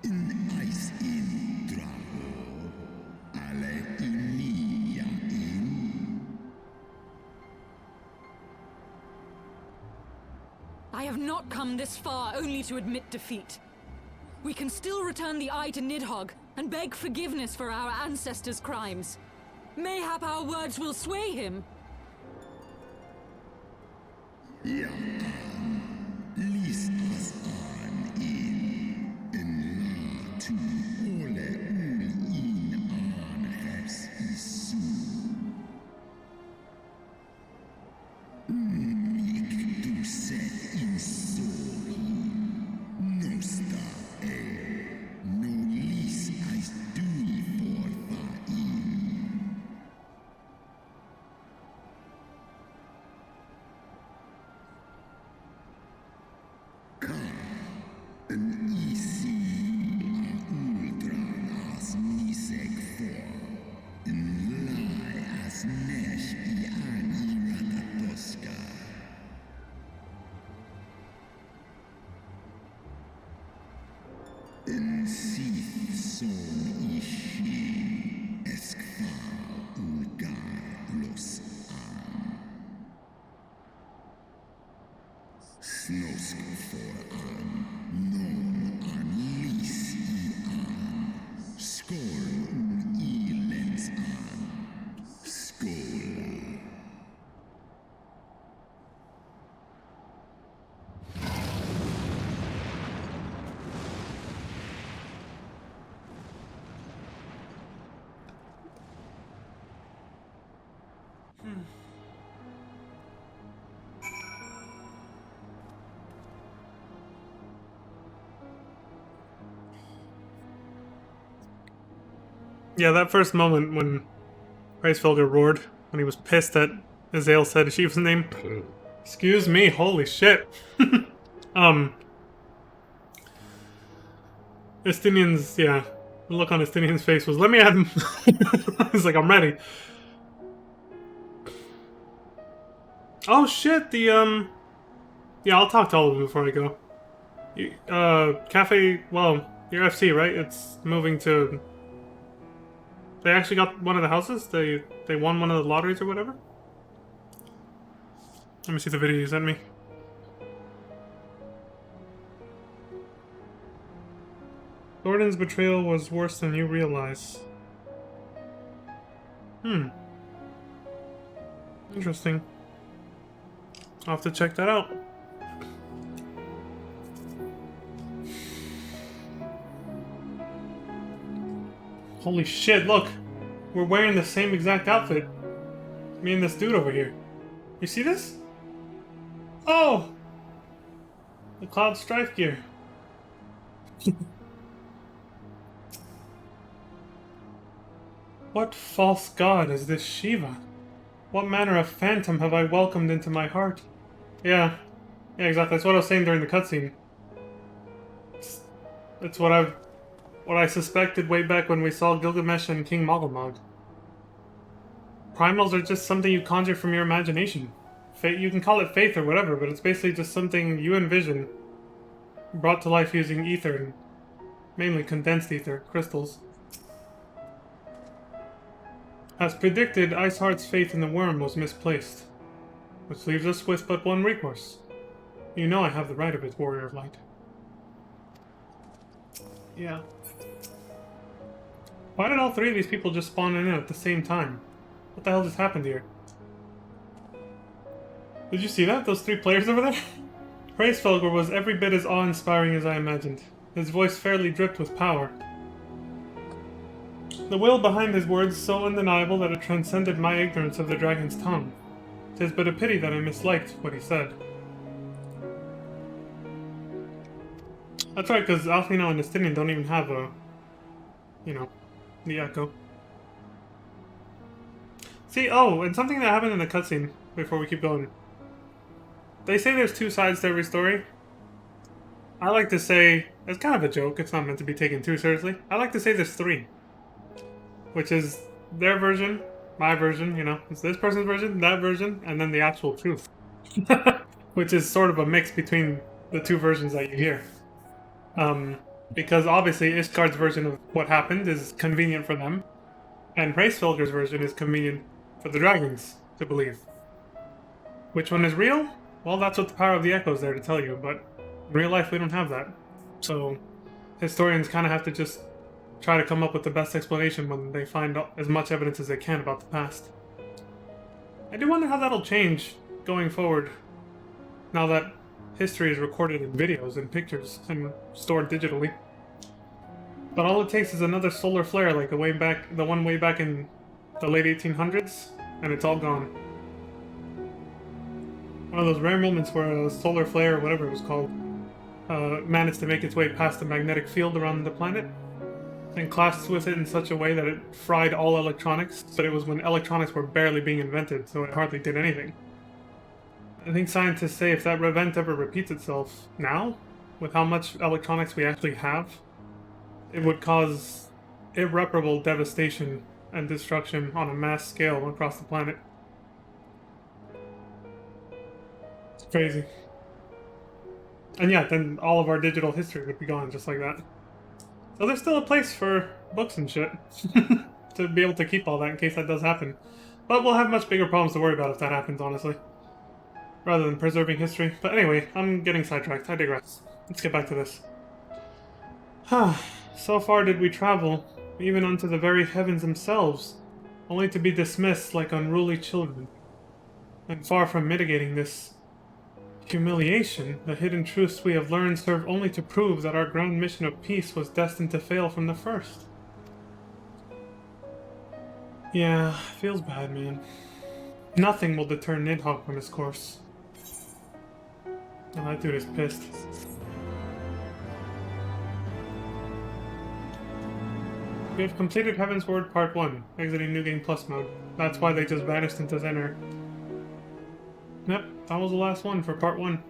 In ice in drabo, ale inia in. I have not come this far only to admit defeat. We can still return the eye to Nidhogg and beg forgiveness for our ancestors' crimes. Mayhap our words will sway him. Ja an, lis as an in la tu ole ul in an hes isu. Mik du set in sori, nosta no lis as dui for fa in. An isi a ultran as niseg for, in lai as nesh I an iratatoska. In sith son ishi eskfa ulgar los an. Snosk for an, non an lis I an. Skol I lens an. Skål. Yeah, that first moment when Hraesvelgr roared, when he was pissed that Azale said Ashif's name. Excuse me, holy shit. Estinian's, yeah, the look on Estinian's face was, let me add him. He's like, I'm ready. Oh shit, yeah, I'll talk to all of them before I go. Cafe, well, your FC, right? It's moving to... They actually got one of the houses? They won one of the lotteries or whatever? Let me see the video you sent me. Gordon's betrayal was worse than you realize. Interesting. I'll have to check that out. Holy shit, look! We're wearing the same exact outfit. Me and this dude over here. You see this? Oh! The Cloud Strife gear. What false god is this Shiva? What manner of phantom have I welcomed into my heart? Yeah, exactly. That's what I was saying during the cutscene. It's what I suspected way back when we saw Gilgamesh and King Malamog. Primals are just something you conjure from your imagination. You can call it faith or whatever, but it's basically just something you envision, brought to life using ether, and mainly condensed ether, crystals. As predicted, Iceheart's faith in the worm was misplaced, which leaves us with but one recourse. You know I have the right of it, Warrior of Light. Yeah. Why did all three of these people just spawn in at the same time? What the hell just happened here? Did you see that? Those three players over there? Hraesvelgr was every bit as awe-inspiring as I imagined. His voice fairly dripped with power. The will behind his words so undeniable that it transcended my ignorance of the dragon's tongue. 'Tis but a pity that I misliked what he said. That's right, because Alfino and Estinian don't even have a... you know, the echo. See, oh, and something that happened in the cutscene, before we keep going. They say there's two sides to every story. I like to say, it's kind of a joke, it's not meant to be taken too seriously. I like to say there's three. Which is their version, my version, you know, it's this person's version, that version, and then the actual truth. Which is sort of a mix between the two versions that you hear. Because obviously Ishgard's version of what happened is convenient for them, and Hraesvelgr's version is convenient for the dragons to believe. Which one is real? Well, that's what the power of the echo is there to tell you, but in real life we don't have that. So historians kind of have to just try to come up with the best explanation when they find as much evidence as they can about the past. I do wonder how that'll change going forward, now that history is recorded in videos and pictures and stored digitally. But all it takes is another solar flare like the one way back in the late 1800s, and it's all gone. One of those rare moments where a solar flare, or whatever it was called, managed to make its way past the magnetic field around the planet, and clashed with it in such a way that it fried all electronics, but it was when electronics were barely being invented, so it hardly did anything. I think scientists say if that event ever repeats itself now, with how much electronics we actually have, it would cause irreparable devastation and destruction on a mass scale across the planet. It's crazy. And yeah, then all of our digital history would be gone just like that. So there's still a place for books and shit to be able to keep all that in case that does happen. But we'll have much bigger problems to worry about if that happens, honestly. Rather than preserving history. But anyway, I'm getting sidetracked. I digress. Let's get back to this. So far did we travel, even unto the very heavens themselves, only to be dismissed like unruly children. And far from mitigating this humiliation, the hidden truths we have learned serve only to prove that our grand mission of peace was destined to fail from the first. Yeah, feels bad, man. Nothing will deter Nidhogg from his course. Oh, that dude is pissed. We have completed Heavensward Part 1, exiting New Game Plus mode. That's why they just vanished into thin air. Yep, that was the last one for Part 1.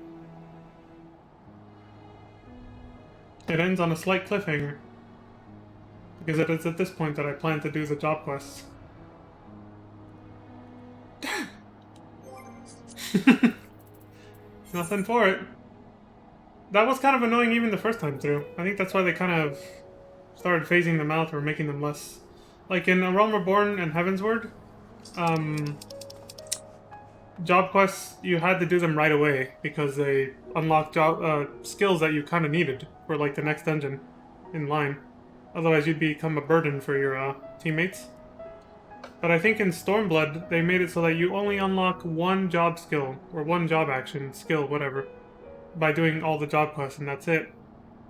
It ends on a slight cliffhanger, because it is at this point that I plan to do the job quests. Nothing for it. That was kind of annoying even the first time through. I think that's why they kind of started phasing them out or making them less. Like in A Realm Reborn and Heavensward, job quests, you had to do them right away because they unlocked skills that you kind of needed for like the next dungeon in line. Otherwise, you'd become a burden for your teammates. But I think in Stormblood, they made it so that you only unlock one job skill, or one job action, skill, whatever, by doing all the job quests, and that's it.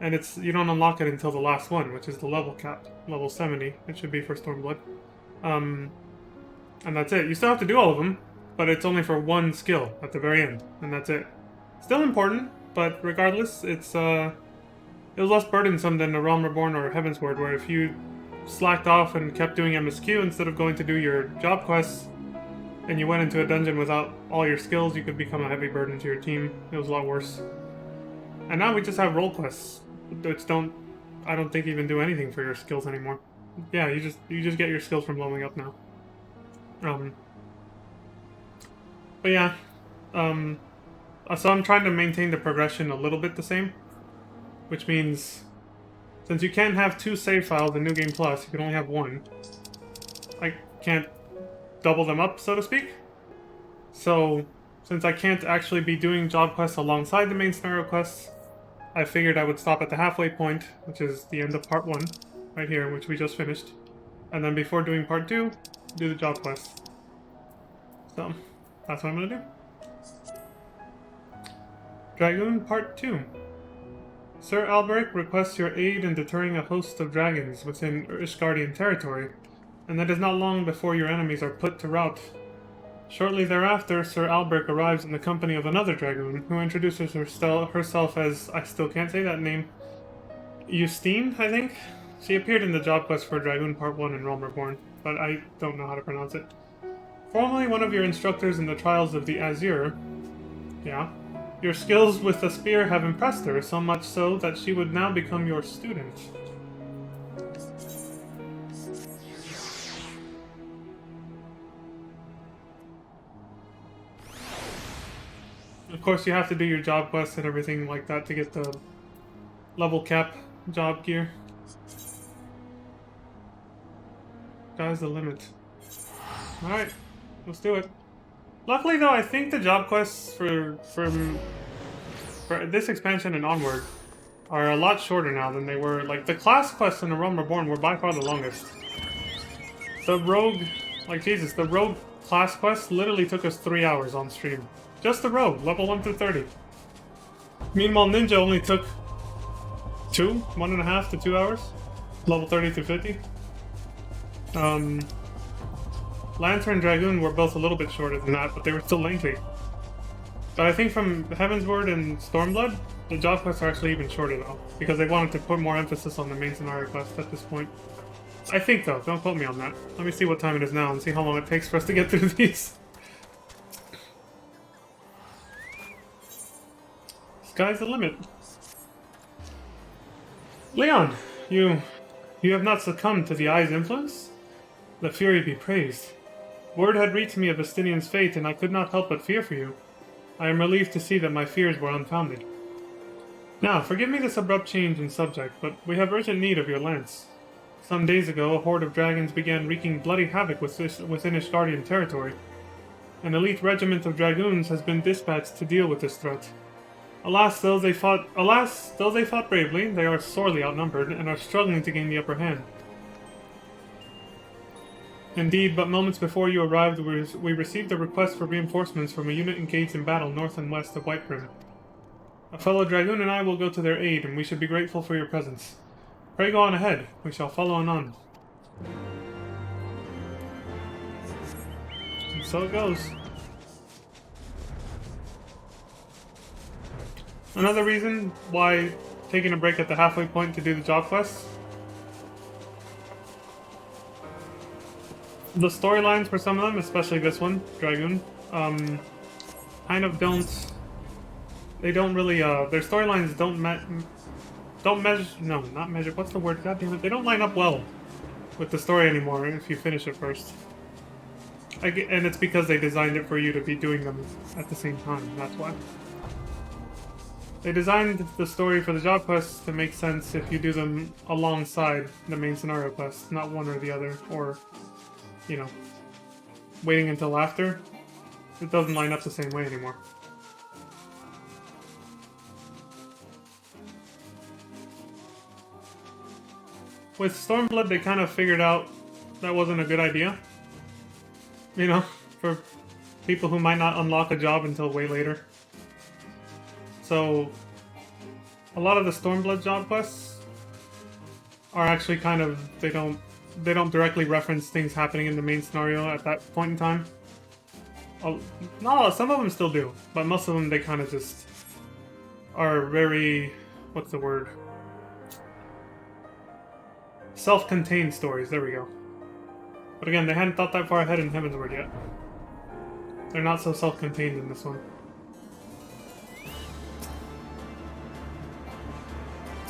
And you don't unlock it until the last one, which is the level cap, level 70. It should be for Stormblood. And that's it. You still have to do all of them, but it's only for one skill at the very end, and that's it. Still important, but regardless, it was less burdensome than the Realm Reborn or Heavensward, where if you slacked off and kept doing MSQ instead of going to do your job quests, and you went into a dungeon without all your skills, you could become a heavy burden to your team. It was a lot worse. And now we just have role quests, which I don't think even do anything for your skills anymore. Yeah, you just get your skills from leveling up now. But yeah, so I'm trying to maintain the progression a little bit the same, which means since you can't have 2 save files in New Game Plus, you can only have 1. I can't double them up, so to speak. So, since I can't actually be doing job quests alongside the main scenario quests, I figured I would stop at the halfway point, which is the end of part 1, right here, which we just finished. And then before doing part 2, do the job quests. So, that's what I'm gonna do. Dragoon Part 2. Sir Alberic requests your aid in deterring a host of dragons within Ishgardian territory, and that is not long before your enemies are put to rout. Shortly thereafter, Sir Alberic arrives in the company of another dragoon, who introduces herself as, I still can't say that name, Justine, I think? She appeared in the job quest for Dragoon Part 1 in Realm Reborn, but I don't know how to pronounce it. Formerly one of your instructors in the trials of the Azure, yeah, your skills with the spear have impressed her, so much so that she would now become your student. Of course, you have to do your job quests and everything like that to get the level cap job gear. Sky's the limit. Alright, let's do it. Luckily though, I think the job quests for this expansion and onward are a lot shorter now than they were. Like, the class quests in the Realm Reborn were by far the longest. The rogue, like Jesus, the rogue class quest literally took us 3 hours on stream. Just the rogue, level 1 through 30. Meanwhile, Ninja only took 1.5 to 2 hours. Level 30 through 50. Lancer and Dragoon were both a little bit shorter than that, but they were still lengthy. But I think from Heavensward and Stormblood, the job quests are actually even shorter though, because they wanted to put more emphasis on the main scenario quest at this point. I think though, don't quote me on that. Let me see what time it is now and see how long it takes for us to get through these. Sky's the limit. Leon, you have not succumbed to the Eye's influence? The Fury be praised. Word had reached me of Estinian's fate, and I could not help but fear for you. I am relieved to see that my fears were unfounded. Now, forgive me this abrupt change in subject, but we have urgent need of your lance. Some days ago, a horde of dragons began wreaking bloody havoc within Ishgardian territory. An elite regiment of dragoons has been dispatched to deal with this threat. Alas, though they fought bravely, they are sorely outnumbered and are struggling to gain the upper hand. Indeed, but moments before you arrived, we received a request for reinforcements from a unit engaged in battle north and west of Whitebrim. A fellow dragoon and I will go to their aid, and we should be grateful for your presence. Pray go on ahead. We shall follow anon. And so it goes. Another reason why taking a break at the halfway point to do the job quests. The storylines for some of them, especially this one, Dragoon, kind of don't. They don't really. Their storylines don't measure. No, not measure. What's the word? God damn it! They don't line up well with the story anymore if you finish it first. And it's because they designed it for you to be doing them at the same time. That's why. They designed the story for the job quests to make sense if you do them alongside the main scenario quests, not one or the other, or, you know, waiting until after. It doesn't line up the same way anymore. with Stormblood, they kind of figured out that wasn't a good idea. You know, for people who might not unlock a job until way later. So, a lot of the Stormblood job quests are actually kind of, they don't directly reference things happening in the main scenario at that point in time. Not all, some of them still do, but most of them they kind of just are very, what's the word? Self-contained stories, there we go. But again, they hadn't thought that far ahead in Heavensward yet. They're not so self-contained in this one.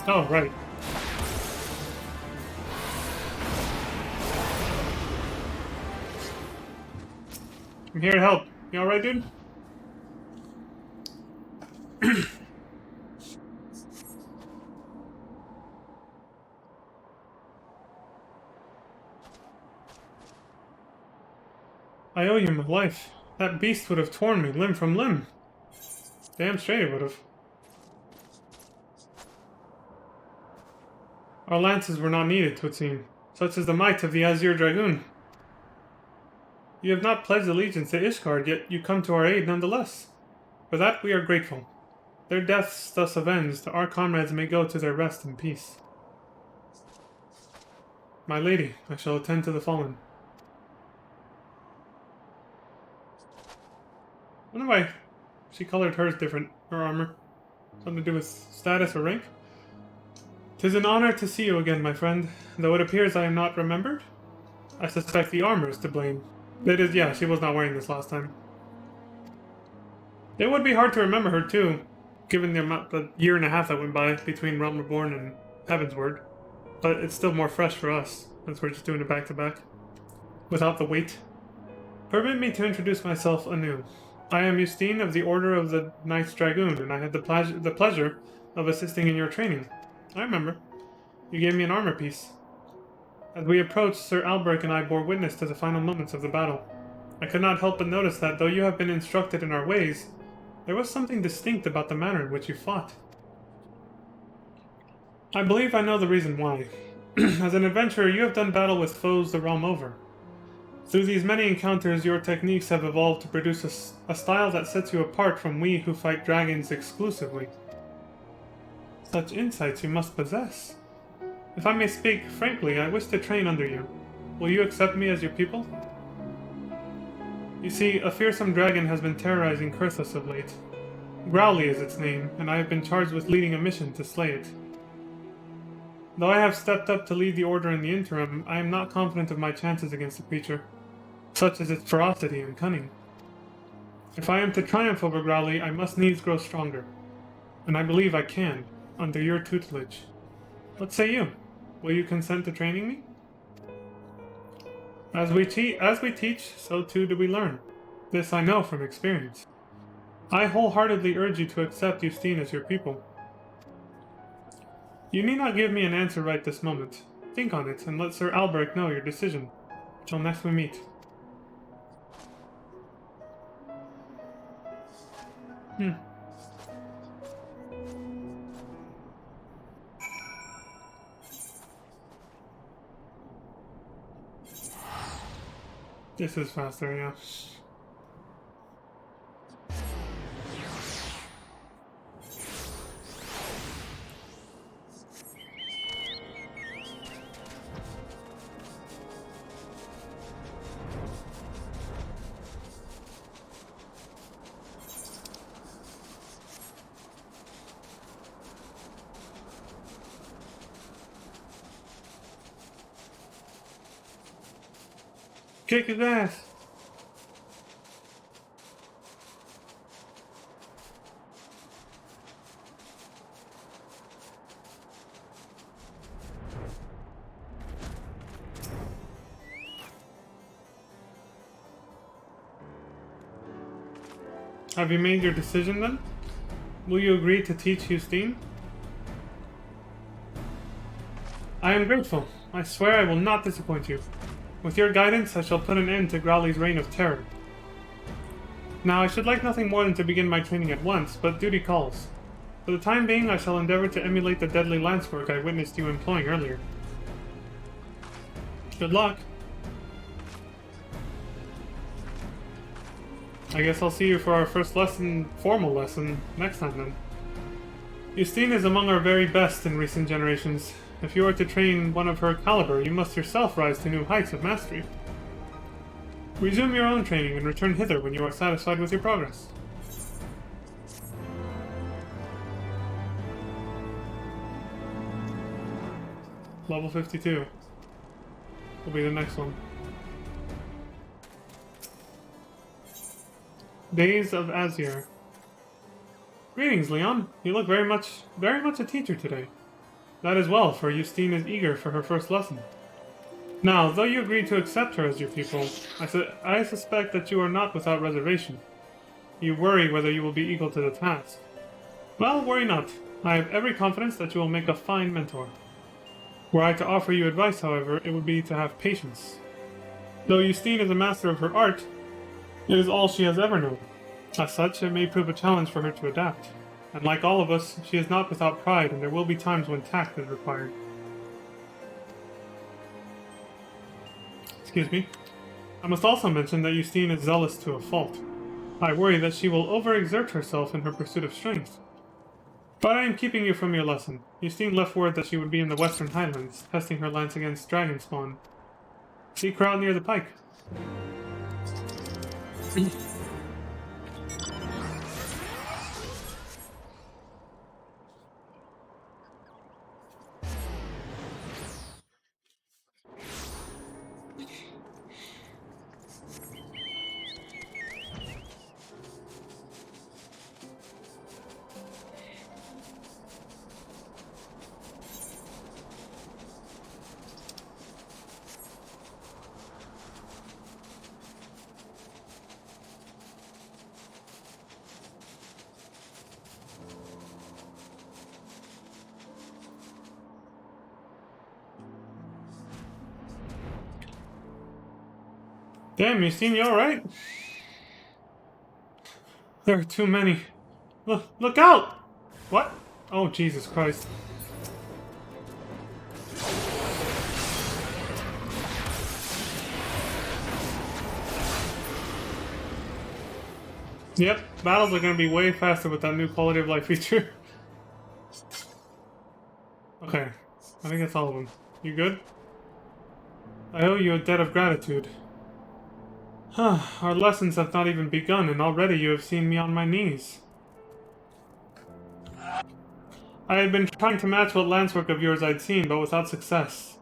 Oh, right. I'm here to help. You alright, dude? I owe you my life. That beast would have torn me limb from limb. Damn straight it would have. Our lances were not needed, 'twould seem. Such is the might of the Azure Dragoon. You have not pledged allegiance to Ishgard, yet you come to our aid nonetheless. For that we are grateful. Their deaths thus avenged, our comrades may go to their rest in peace. My lady, I shall attend to the fallen. I wonder why she colored hers different, her armor. Something to do with status or rank? 'Tis an honor to see you again, my friend. Though it appears I am not remembered, I suspect the armor is to blame. It is, yeah, she was not wearing this last time. It would be hard to remember her too, given the year and a half that went by between Realm Reborn and Heavensward. But it's still more fresh for us, since we're just doing it back to back, without the wait. Permit me to introduce myself anew. I am Justine of the Order of the Knights Dragoon, and I had the pleasure of assisting in your training. I remember. You gave me an armor piece. As we approached, Sir Albrecht and I bore witness to the final moments of the battle. I could not help but notice that, though you have been instructed in our ways, there was something distinct about the manner in which you fought. I believe I know the reason why. As an adventurer, you have done battle with foes the realm over. Through these many encounters, your techniques have evolved to produce a style that sets you apart from we who fight dragons exclusively. Such insights you must possess. If I may speak frankly, I wish to train under you. Will you accept me as your pupil? You see, a fearsome dragon has been terrorizing Kurthus of late. Growly is its name, and I have been charged with leading a mission to slay it. Though I have stepped up to lead the Order in the interim, I am not confident of my chances against the creature, such as its ferocity and cunning. If I am to triumph over Growly, I must needs grow stronger, and I believe I can, under your tutelage. What say you? Will you consent to training me? As we teach, so too do we learn. This I know from experience. I wholeheartedly urge you to accept Justine as your pupil. You need not give me an answer right this moment. Think on it, and let Sir Albrecht know your decision. Till next we meet. This is faster, yeah. Kick his ass! Have you made your decision then? Will you agree to teach Justine? I am grateful. I swear I will not disappoint you. With your guidance, I shall put an end to Growly's reign of terror. Now, I should like nothing more than to begin my training at once, but duty calls. For the time being, I shall endeavor to emulate the deadly lance work I witnessed you employing earlier. Good luck. I guess I'll see you for our first lesson, formal lesson, next time then. Justine is among our very best in recent generations. If you are to train one of her caliber, you must yourself rise to new heights of mastery. Resume your own training and return hither when you are satisfied with your progress. Level 52 will be the next one. Days of Azir. Greetings, Leon. You look very much a teacher today. That is well, for Justine is eager for her first lesson. Now, though you agreed to accept her as your pupil, I suspect that you are not without reservation. You worry whether you will be equal to the task. Well, worry not. I have every confidence that you will make a fine mentor. Were I to offer you advice, however, it would be to have patience. Though Justine is a master of her art, it is all she has ever known. As such, it may prove a challenge for her to adapt. And like all of us, she is not without pride, and there will be times when tact is required. Excuse me. I must also mention that Justine is zealous to a fault. I worry that she will overexert herself in her pursuit of strength. But I am keeping you from your lesson. Justine left word that she would be in the Western Highlands, testing her lance against dragon spawn. Seek her out near the pike. Damn, Justine, you alright? There are too many. Look out! What? Oh, Jesus Christ. Yep, battles are gonna be way faster with that new quality of life feature. Okay, I think that's all of them. You good? I owe you a debt of gratitude. Our lessons have not even begun, and already you have seen me on my knees. I had been trying to match what lance work of yours I'd seen, but without success.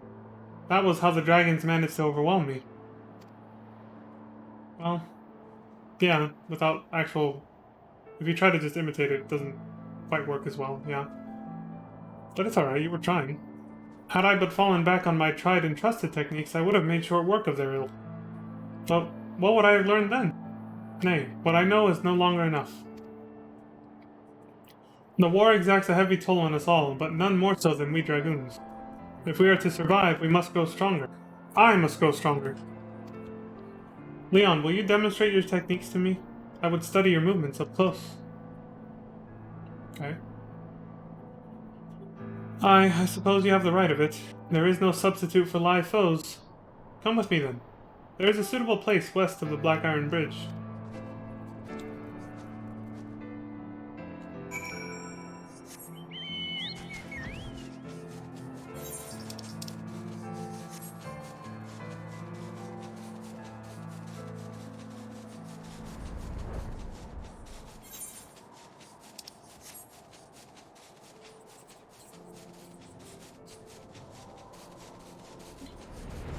That was how the dragons managed to overwhelm me. Well, yeah, without actual... If you try to just imitate it, it doesn't quite work as well, yeah. But it's alright, you were trying. Had I but fallen back on my tried and trusted techniques, I would have made short work of their ill. But what would I have learned then? Nay, what I know is no longer enough. The war exacts a heavy toll on us all, but none more so than we dragoons. If we are to survive, we must grow stronger. I must grow stronger. Leon, will you demonstrate your techniques to me? I would study your movements up close. Okay. I suppose you have the right of it. There is no substitute for live foes. Come with me then. There is a suitable place west of the Black Iron Bridge.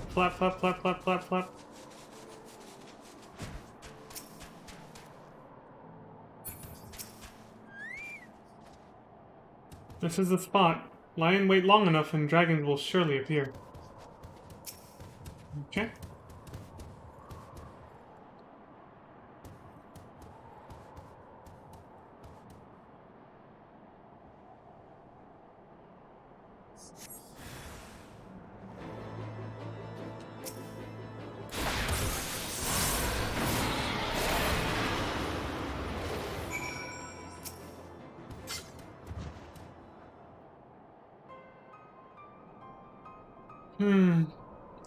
Flap, flap, flap, flap, flap, flap. This is the spot. Lie in wait long enough and dragons will surely appear. Okay.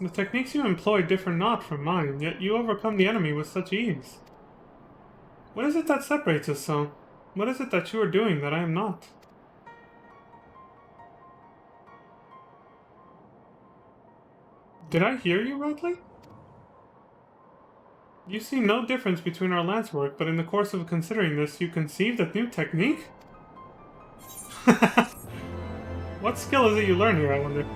The techniques you employ differ not from mine, yet you overcome the enemy with such ease. What is it that separates us so? What is it that you are doing that I am not? Did I hear you rightly? You see no difference between our lance work, but in the course of considering this, you conceived a new technique? What skill is it you learn here, I wonder?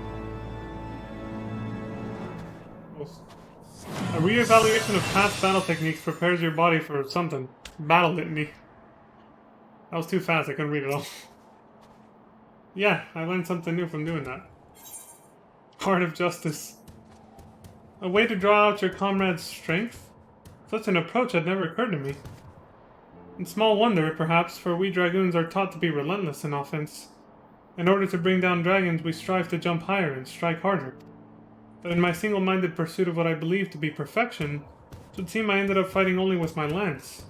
A re-evaluation of past battle techniques prepares your body for something. Battle litany. That was too fast, I couldn't read it all. Yeah, I learned something new from doing that. Art of Justice. A way to draw out your comrade's strength? Such an approach had never occurred to me. And small wonder, perhaps, for we dragoons are taught to be relentless in offense. In order to bring down dragons, we strive to jump higher and strike harder. But in my single-minded pursuit of what I believe to be perfection, it would seem I ended up fighting only with my lance.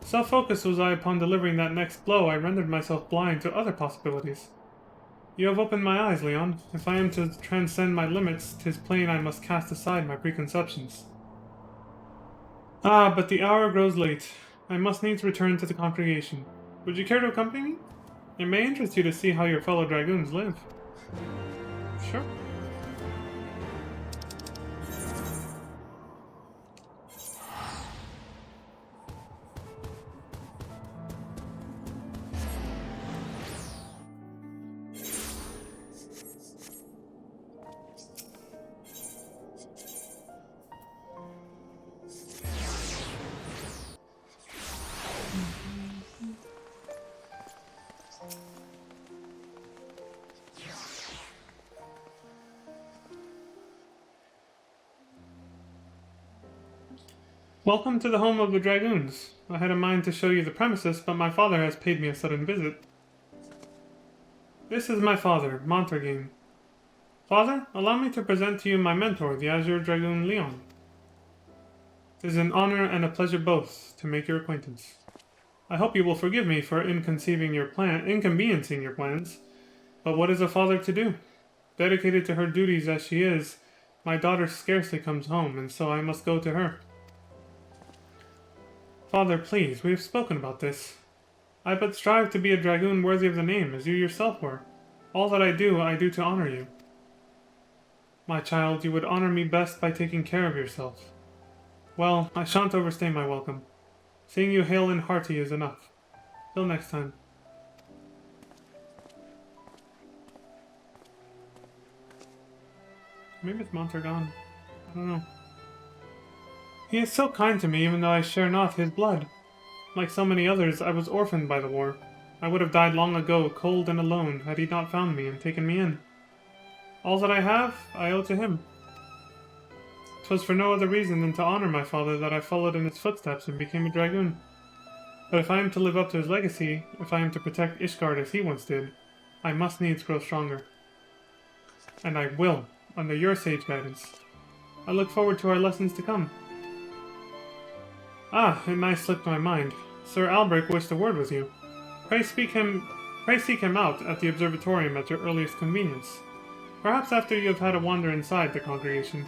So focused was I upon delivering that next blow, I rendered myself blind to other possibilities. You have opened my eyes, Leon. If I am to transcend my limits, 'tis plain I must cast aside my preconceptions. Ah, but the hour grows late. I must needs return to the congregation. Would you care to accompany me? It may interest you to see how your fellow dragoons live. Sure. Welcome to the home of the dragoons. I had a mind to show you the premises, but my father has paid me a sudden visit. This is my father, Montragain. Father, allow me to present to you my mentor, the Azure Dragoon Leon. It is an honor and a pleasure both to make your acquaintance. I hope you will forgive me for inconceiving your inconveniencing your plans, but what is a father to do? Dedicated to her duties as she is, my daughter scarcely comes home, and so I must go to her. Father, please, we have spoken about this. I but strive to be a dragoon worthy of the name, as you yourself were. All that I do to honor you. My child, you would honor me best by taking care of yourself. Well, I shan't overstay my welcome. Seeing you hale and hearty is enough. Till next time. Maybe it's Montragain. I don't know. He is so kind to me, even though I share not his blood. Like so many others, I was orphaned by the war. I would have died long ago, cold and alone, had he not found me and taken me in. All that I have, I owe to him. 'Twas for no other reason than to honor my father that I followed in his footsteps and became a dragoon. But if I am to live up to his legacy, if I am to protect Ishgard as he once did, I must needs grow stronger. And I will, under your sage guidance. I look forward to our lessons to come. Ah, it nigh slipped my mind. Sir Albrecht wished a word with you. Pray seek him out at the observatorium at your earliest convenience. Perhaps after you have had a wander inside the congregation.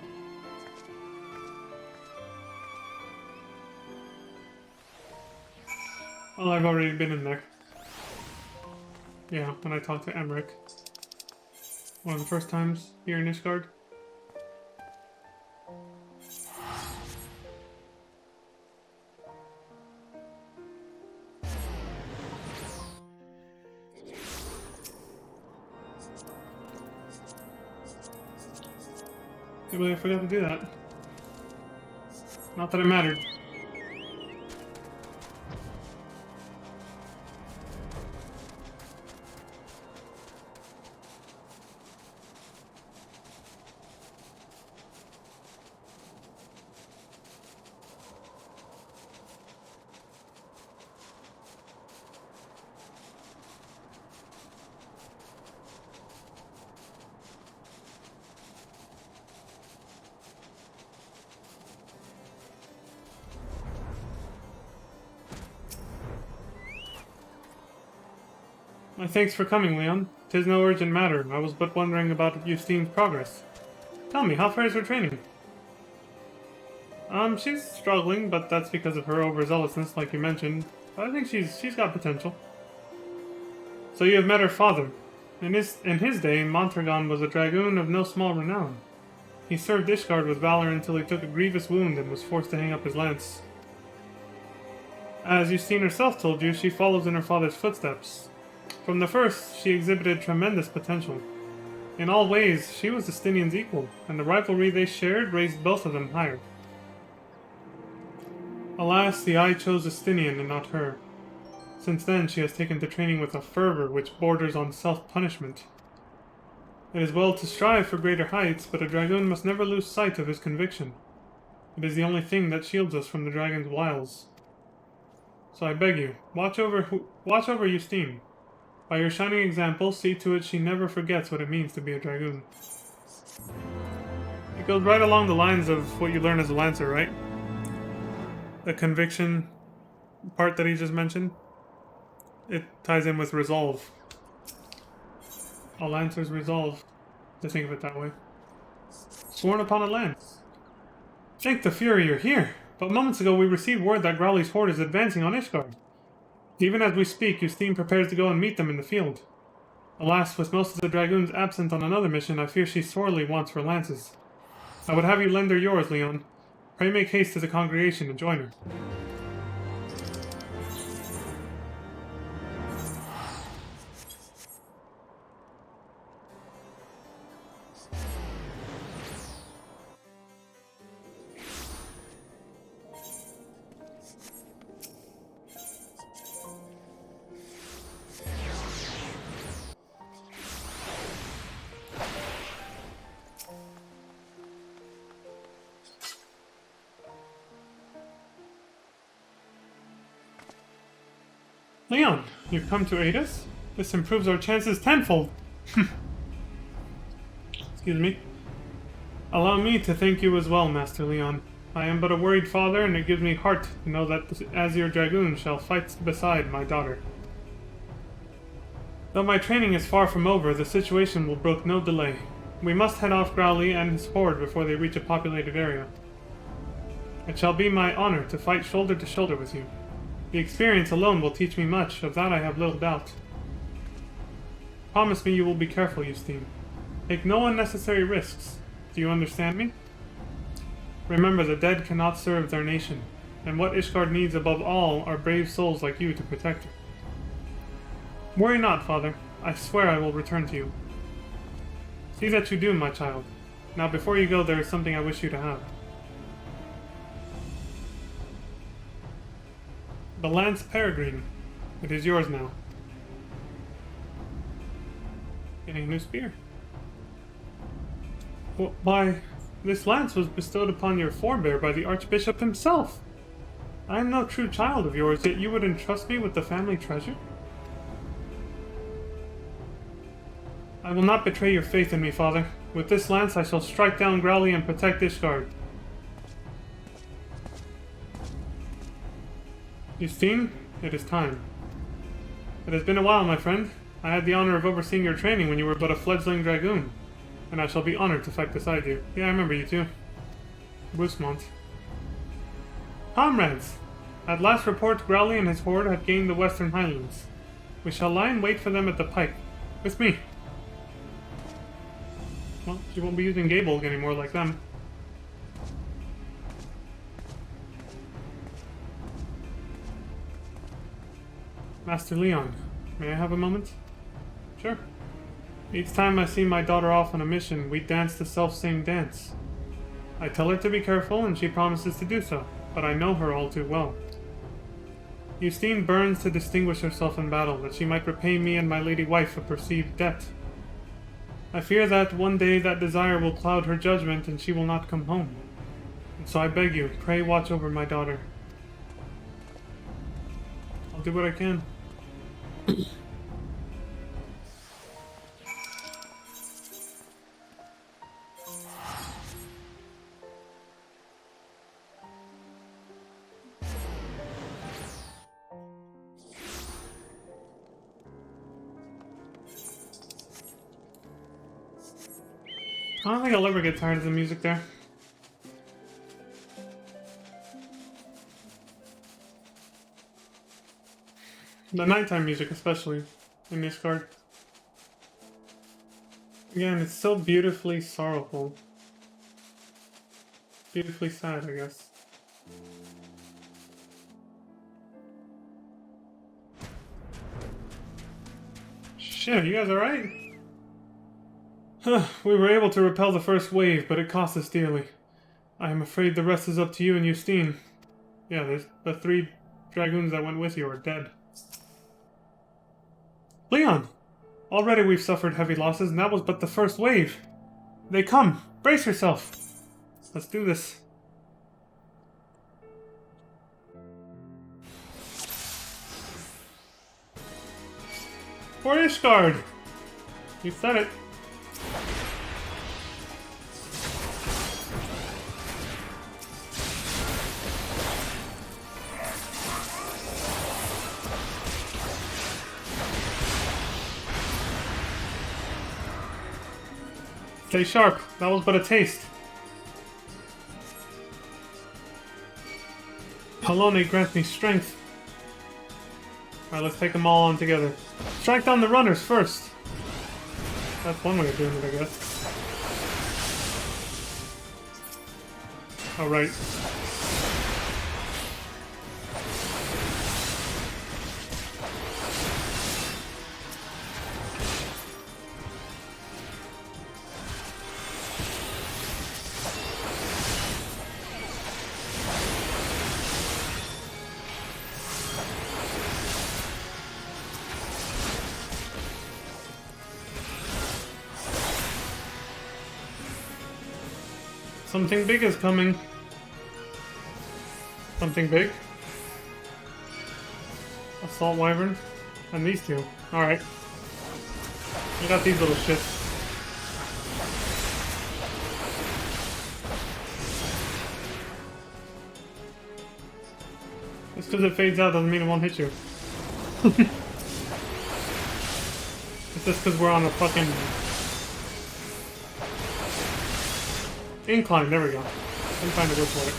Well, I've already been in there. Yeah, when I talked to Emmerich. One of the first times here in Ishgard. I forgot to do that. Not that it mattered. My thanks for coming, Leon. 'Tis no urgent matter. I was but wondering about Justine's progress. Tell me, how far is her training? She's struggling, but that's because of her overzealousness, like you mentioned. But I think she's got potential. So you have met her father. In his day, Mondragon was a dragoon of no small renown. He served Ishgard with valor until he took a grievous wound and was forced to hang up his lance. As Justine herself told you, she follows in her father's footsteps. From the first, she exhibited tremendous potential. In all ways, she was Justinian's equal, and the rivalry they shared raised both of them higher. Alas, the Eye chose Justinian and not her. Since then, she has taken to training with a fervor which borders on self-punishment. It is well to strive for greater heights, but a dragoon must never lose sight of his conviction. It is the only thing that shields us from the dragon's wiles. So I beg you, watch over Justine. By your shining example, see to it she never forgets what it means to be a dragoon. It goes right along the lines of what you learn as a lancer, right? The conviction part that he just mentioned. It ties in with resolve. All lancers resolve, to think of it that way. Sworn upon a lance. Thank the Fury you're here, but moments ago we received word that Growly's horde is advancing on Ishgard. Even as we speak, Justine prepares to go and meet them in the field. Alas, with most of the dragoons absent on another mission, I fear she sorely wants her lances. I would have you lend her yours, Leon. Pray make haste to the congregation and join her. Leon, you've come to aid us? This improves our chances tenfold. Excuse me. Allow me to thank you as well, Master Leon. I am but a worried father, and it gives me heart to know that the Azure Dragoon shall fight beside my daughter. Though my training is far from over, the situation will brook no delay. We must head off Growly and his horde before they reach a populated area. It shall be my honor to fight shoulder to shoulder with you. The experience alone will teach me much, of that I have little doubt. Promise me you will be careful, Justine. Take no unnecessary risks. Do you understand me? Remember, the dead cannot serve their nation, and what Ishgard needs above all are brave souls like you to protect her. Worry not, father. I swear I will return to you. See that you do, my child. Now before you go, there is something I wish you to have. The Lance Peregrine. It is yours now. Getting a new spear. Why, this lance was bestowed upon your forebear by the Archbishop himself. I am no true child of yours, yet you would entrust me with the family treasure? I will not betray your faith in me, father. With this lance I shall strike down Growly and protect Ishgard. Justine, it is time. It has been a while, my friend. I had the honor of overseeing your training when you were but a fledgling dragoon, and I shall be honored to fight beside you. Yeah, I remember you too. Roosmont. Comrades! At last report, Growly and his horde have gained the Western Highlands. We shall lie in wait for them at the pike. With me. Well, you won't be using Gabelg anymore like them. Master Leon, may I have a moment? Sure. Each time I see my daughter off on a mission, we dance the self-same dance. I tell her to be careful, and she promises to do so, but I know her all too well. Justine burns to distinguish herself in battle, that she might repay me and my lady wife a perceived debt. I fear that one day that desire will cloud her judgment, and she will not come home. And so I beg you, pray watch over my daughter. I'll do what I can. I don't think I'll ever get tired of the music there. The nighttime music, especially, in this card. Again, it's so beautifully sorrowful. Beautifully sad, I guess. Shit, you guys alright? We were able to repel the first wave, but it cost us dearly. I am afraid the rest is up to you and Justine. Yeah, there's the 3 dragoons that went with you are dead. Leon! Already we've suffered heavy losses, and that was but the first wave. They come! Brace yourself! Let's do this. For Ishgard! You said it. Stay sharp. That was but a taste. Halone grant me strength. Alright, let's take them all on together. Strike down the runners first. That's one way of doing it, I guess. Alright. Something big is coming. Something big? Assault Wyvern? And these two. Alright. I got these little shits. Just because it fades out doesn't mean it won't hit you. It's just because we're on a fucking... incline, there we go. I'm trying to go for it.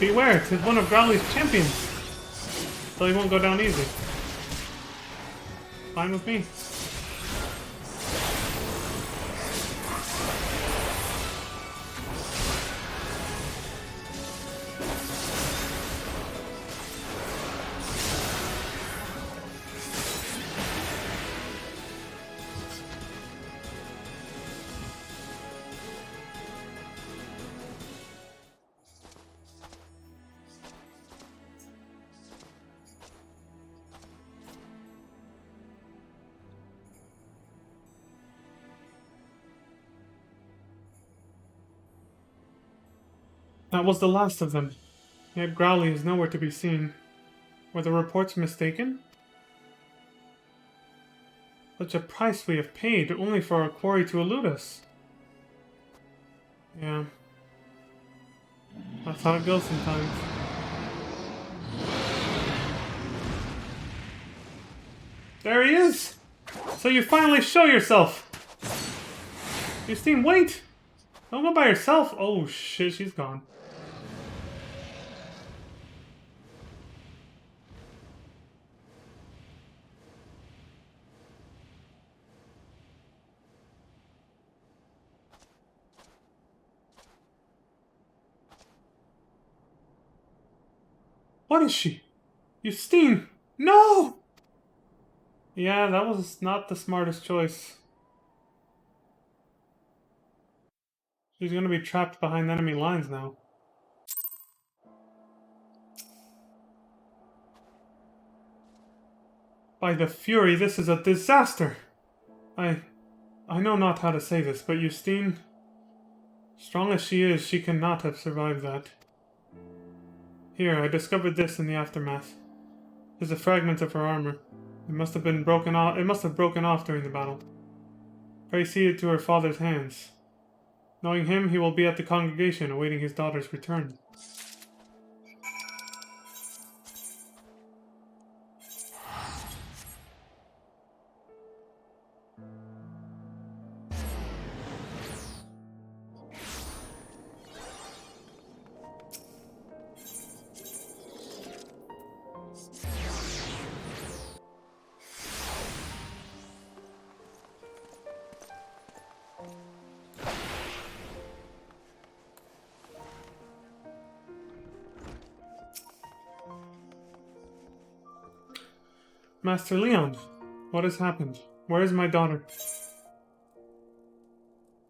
Beware, 'tis one of Growly's champions. So he won't go down easy. Fine with me. That was the last of them. Yet Growly is nowhere to be seen. Were the reports mistaken? Such a price we have paid, only for our quarry to elude us. Yeah. That's how it goes sometimes. There he is! So you finally show yourself! Justine, wait! Don't go by yourself! Oh shit, she's gone. What is she? Justine! No! Yeah, that was not the smartest choice. She's gonna be trapped behind enemy lines now. By the Fury, this is a disaster! I know not how to say this, but Justine... strong as she is, she cannot have survived that. Here, I discovered this in the aftermath. It is a fragment of her armor. It must have been broken off. It must have broken off during the battle. Pray see it to her father's hands. Knowing him, he will be at the congregation awaiting his daughter's return. Master Leon, what has happened? Where is my daughter?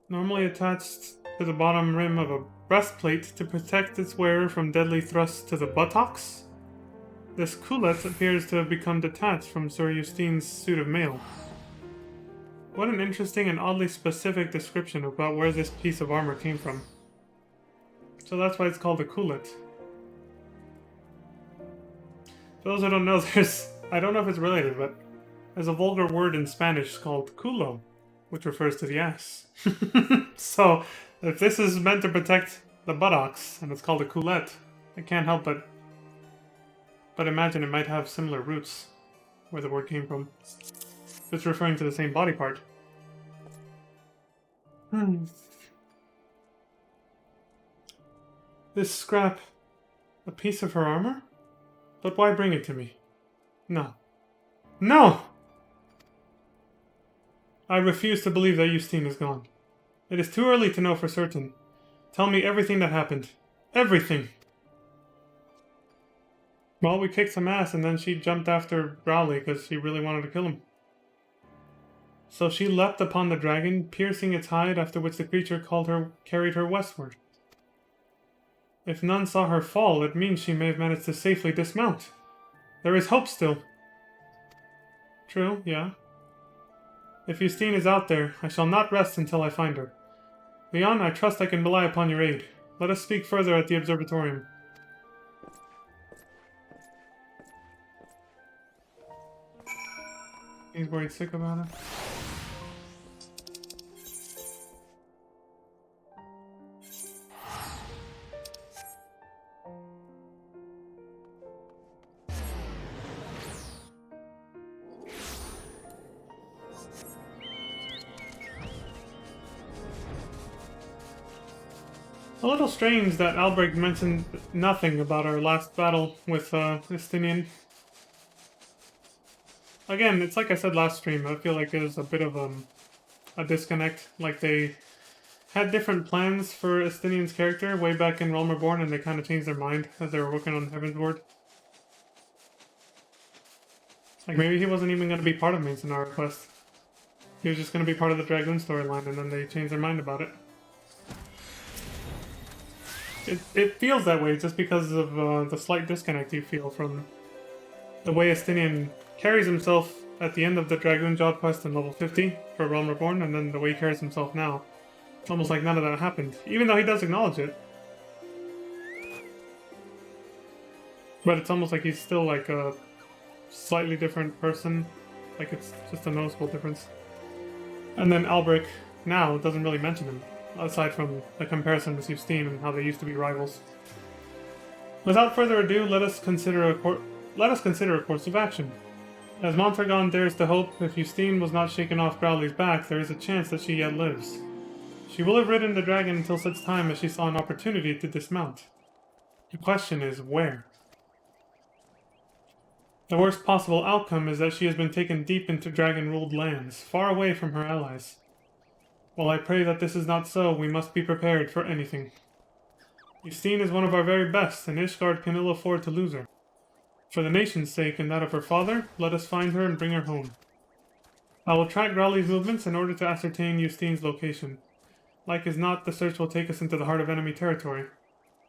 Normally attached to the bottom rim of a breastplate to protect its wearer from deadly thrusts to the buttocks, this culet appears to have become detached from Sir Justine's suit of mail. What an interesting and oddly specific description about where this piece of armor came from. So that's why it's called a culet. For those who don't know, I don't know if it's related, but there's a vulgar word in Spanish called culo, which refers to the ass. So, if this is meant to protect the buttocks, and it's called a culet, I can't help but imagine it might have similar roots where the word came from. If it's referring to the same body part. This scrap, a piece of her armor? But why bring it to me? No. No! I refuse to believe that Justine is gone. It is too early to know for certain. Tell me everything that happened. Everything! Well, we kicked some ass and then she jumped after Rowley because she really wanted to kill him. So she leapt upon the dragon, piercing its hide, after which the creature carried her westward. If none saw her fall, it means she may have managed to safely dismount. There is hope still. True, yeah. If Justine is out there, I shall not rest until I find her. Leon, I trust I can rely upon your aid. Let us speak further at the observatorium. He's worried sick about it. A little strange that Albrecht mentioned nothing about our last battle with Estinian. Again, it's like I said last stream, I feel like there's a bit of a disconnect. Like they had different plans for Estinian's character way back in Realm Reborn, and they kind of changed their mind as they were working on Heavensward. Like maybe he wasn't even going to be part of Main Scenario Quest. He was just going to be part of the Dragoon storyline, and then they changed their mind about it. It feels that way just because of the slight disconnect you feel from the way Estinian carries himself at the end of the Dragoon job quest in level 50 for Realm Reborn, and then the way he carries himself now. It's almost like none of that happened, even though he does acknowledge it. But it's almost like he's still like a slightly different person. Like it's just a noticeable difference. And then Albrecht now doesn't really mention him, aside from the comparison with Justine and how they used to be rivals. Without further ado, let us consider a course of action. As Mondragon dares to hope, if Justine was not shaken off Growly's back, there is a chance that she yet lives. She will have ridden the dragon until such time as she saw an opportunity to dismount. The question is, where? The worst possible outcome is that she has been taken deep into dragon-ruled lands, far away from her allies. While I pray that this is not so, we must be prepared for anything. Justine is one of our very best, and Ishgard can ill afford to lose her. For the nation's sake and that of her father, let us find her and bring her home. I will track Growly's movements in order to ascertain Justine's location. Like as not, the search will take us into the heart of enemy territory.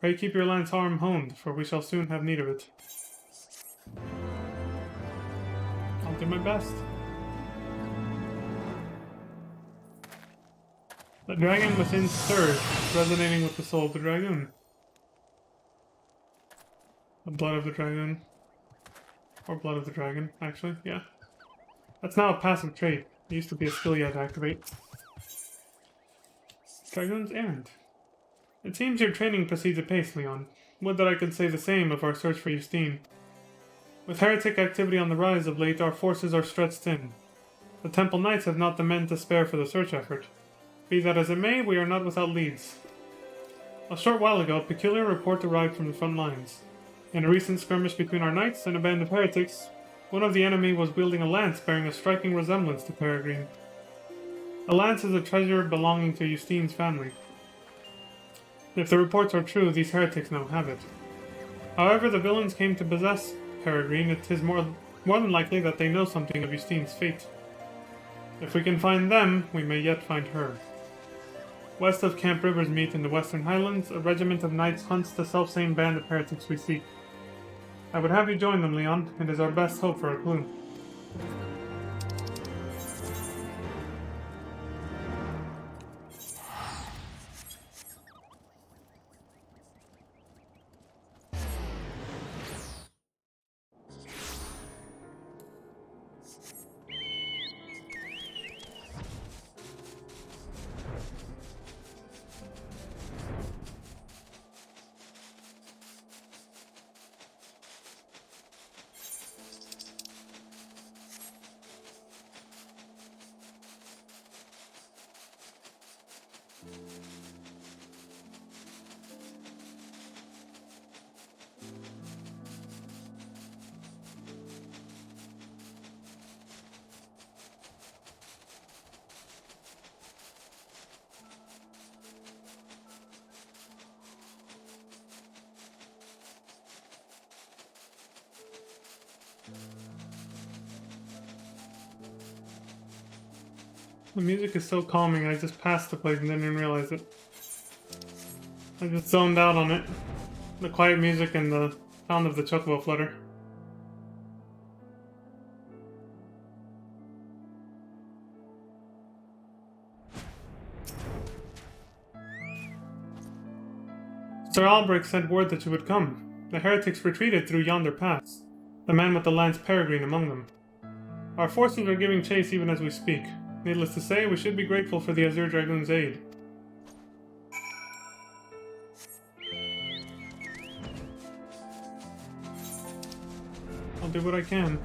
Pray keep your lance arm honed, for we shall soon have need of it. I'll do my best. The dragon within stirs, resonating with the soul of the dragoon. The blood of the dragoon. Or blood of the dragon, actually, yeah. That's now a passive trait. It used to be a skill you had to activate. Dragoon's errand. It seems your training proceeds apace, Leon. Would that I could say the same of our search for Justine. With heretic activity on the rise of late, our forces are stretched thin. The Temple Knights have not the men to spare for the search effort. Be that as it may, we are not without leads. A short while ago, a peculiar report arrived from the front lines. In a recent skirmish between our knights and a band of heretics, one of the enemy was wielding a lance bearing a striking resemblance to Peregrine. The lance is a treasure belonging to Justine's family. If the reports are true, these heretics now have it. However the villains came to possess Peregrine, it is more More than likely that they know something of Justine's fate. If we can find them, we may yet find her. West of Camp River's Meet in the Western Highlands, a regiment of knights hunts the selfsame band of heretics we seek. I would have you join them, Leon. It is our best hope for a clue. The music is so calming, I just passed the place and didn't even realize it. I just zoned out on it. The quiet music and the sound of the chocobo flutter. Sir Albrecht sent word that you would come. The heretics retreated through yonder pass, the man with the lance peregrine among them. Our forces are giving chase even as we speak. Needless to say, we should be grateful for the Azure Dragoon's aid. I'll do what I can.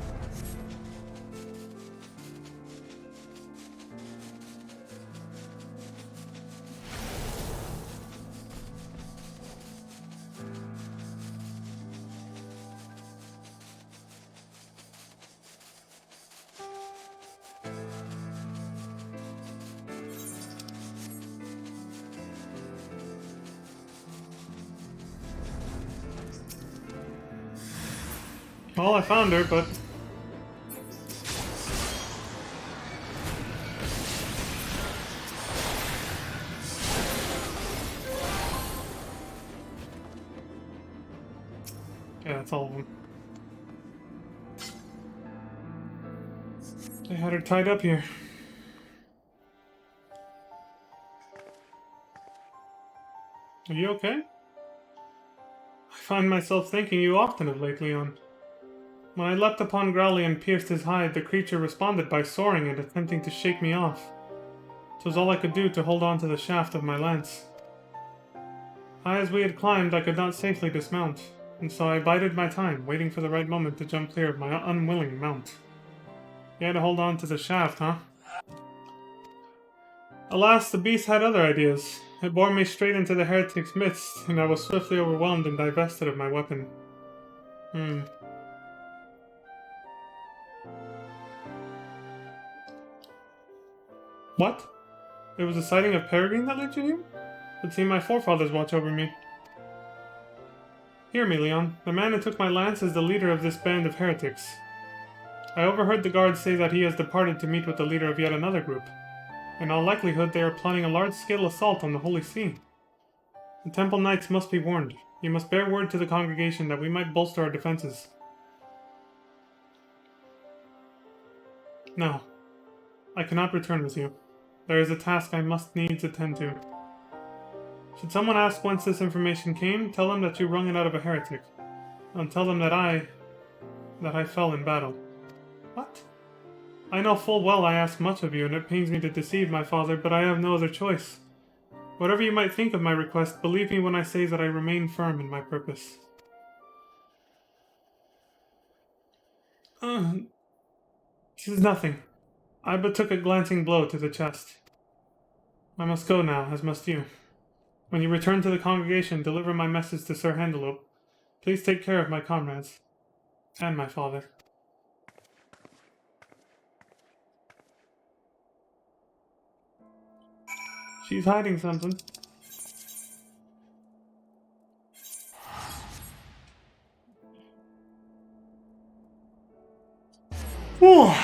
Well, I found her, but... yeah, that's all of them. They had her tied up here. Are you okay? I find myself thinking you often of late, Leon. When I leapt upon Growly and pierced his hide, the creature responded by soaring and attempting to shake me off. 'Twas all I could do to hold on to the shaft of my lance. High as we had climbed, I could not safely dismount, and so I bided my time, waiting for the right moment to jump clear of my unwilling mount. You had to hold on to the shaft, huh? Alas, the beast had other ideas. It bore me straight into the heretic's midst, and I was swiftly overwhelmed and divested of my weapon. What? It was a sighting of Peregrine that led you here? It seemed my forefathers watch over me. Hear me, Leon. The man who took my lance is the leader of this band of heretics. I overheard the guards say that he has departed to meet with the leader of yet another group. In all likelihood, they are planning a large-scale assault on the Holy See. The Temple Knights must be warned. You must bear word to the congregation that we might bolster our defenses. No. I cannot return with you. There is a task I must needs attend to. Should someone ask whence this information came, tell them that you wrung it out of a heretic. And tell them that I fell in battle. What? I know full well I ask much of you, and it pains me to deceive my father, but I have no other choice. Whatever you might think of my request, believe me when I say that I remain firm in my purpose. This is nothing. I but took a glancing blow to the chest. I must go now, as must you. When you return to the congregation, deliver my message to Sir Handelope. Please take care of my comrades. And my father. She's hiding something. Whew.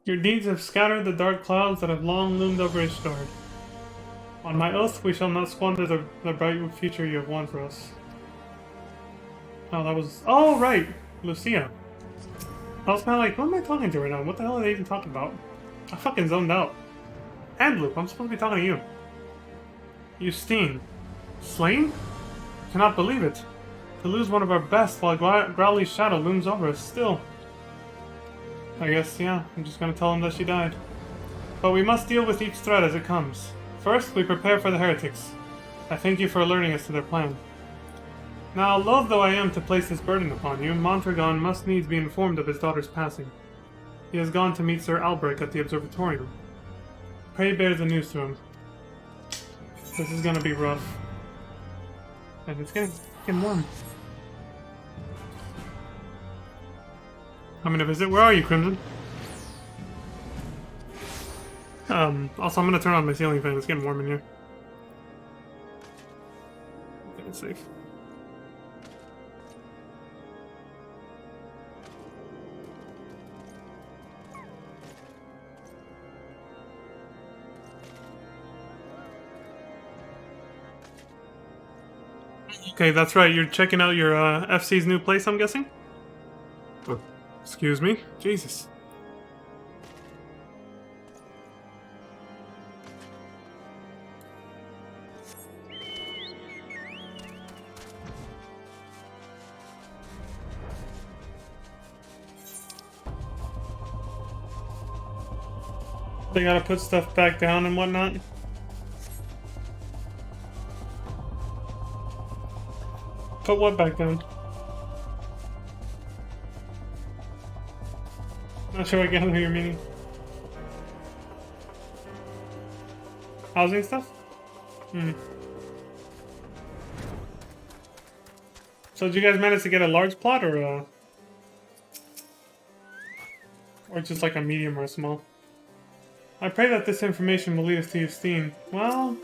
Your deeds have scattered the dark clouds that have long loomed over Ishtard. On my oath, we shall not squander the bright future you have won for us. Oh, that was... Oh, right! Lucia. I was kind of like, who am I talking to right now? What the hell are they even talking about? I fucking zoned out. Handloop, I'm supposed to be talking to you. Justine. Slain? Cannot believe it. To lose one of our best while Growly's shadow looms over us still. I guess, yeah, I'm just gonna tell him that she died. But we must deal with each threat as it comes. First, we prepare for the heretics. I thank you for alerting us to their plan. Now, loath though I am to place this burden upon you, Mondragon must needs be informed of his daughter's passing. He has gone to meet Sir Albrecht at the observatorium. Pray bear the news to him. This is gonna be rough. And it's getting fucking warm. Coming to visit? Where are you, Crimson? Also, I'm gonna turn on my ceiling fan. It's getting warm in here. Okay, it's safe. Okay, that's right. You're checking out your FC's new place, I'm guessing? Oh, excuse me? Jesus. They gotta put stuff back down and whatnot. Put what back down? Not sure I get what you're meaning. Housing stuff? Hmm. So did you guys manage to get a large plot or just like a medium or a small? I pray that this information will lead us to Justine. Well,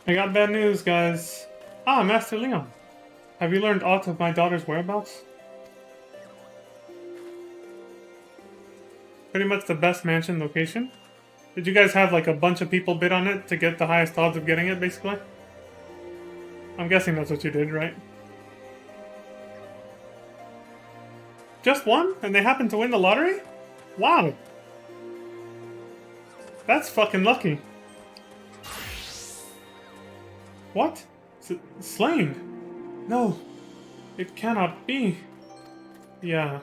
I got bad news, guys. Ah, Master Leon. Have you learned aught of my daughter's whereabouts? Pretty much the best mansion location. Did you guys have like a bunch of people bid on it to get the highest odds of getting it, basically? I'm guessing that's what you did, right? Just one? And they happened to win the lottery? Wow. That's fucking lucky. What? Slain? No. It cannot be. Yeah.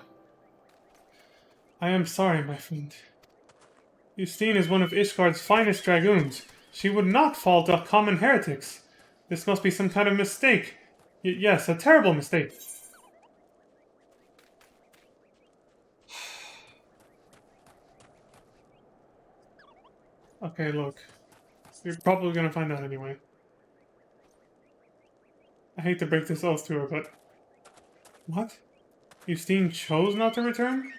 I am sorry, my friend. Justine is one of Ishgard's finest dragoons. She would not fall to common heretics. This must be some kind of mistake. Yes, a terrible mistake. Okay, look. You're probably gonna find out anyway. I hate to break this oath to her, but... What? Justine chose not to return?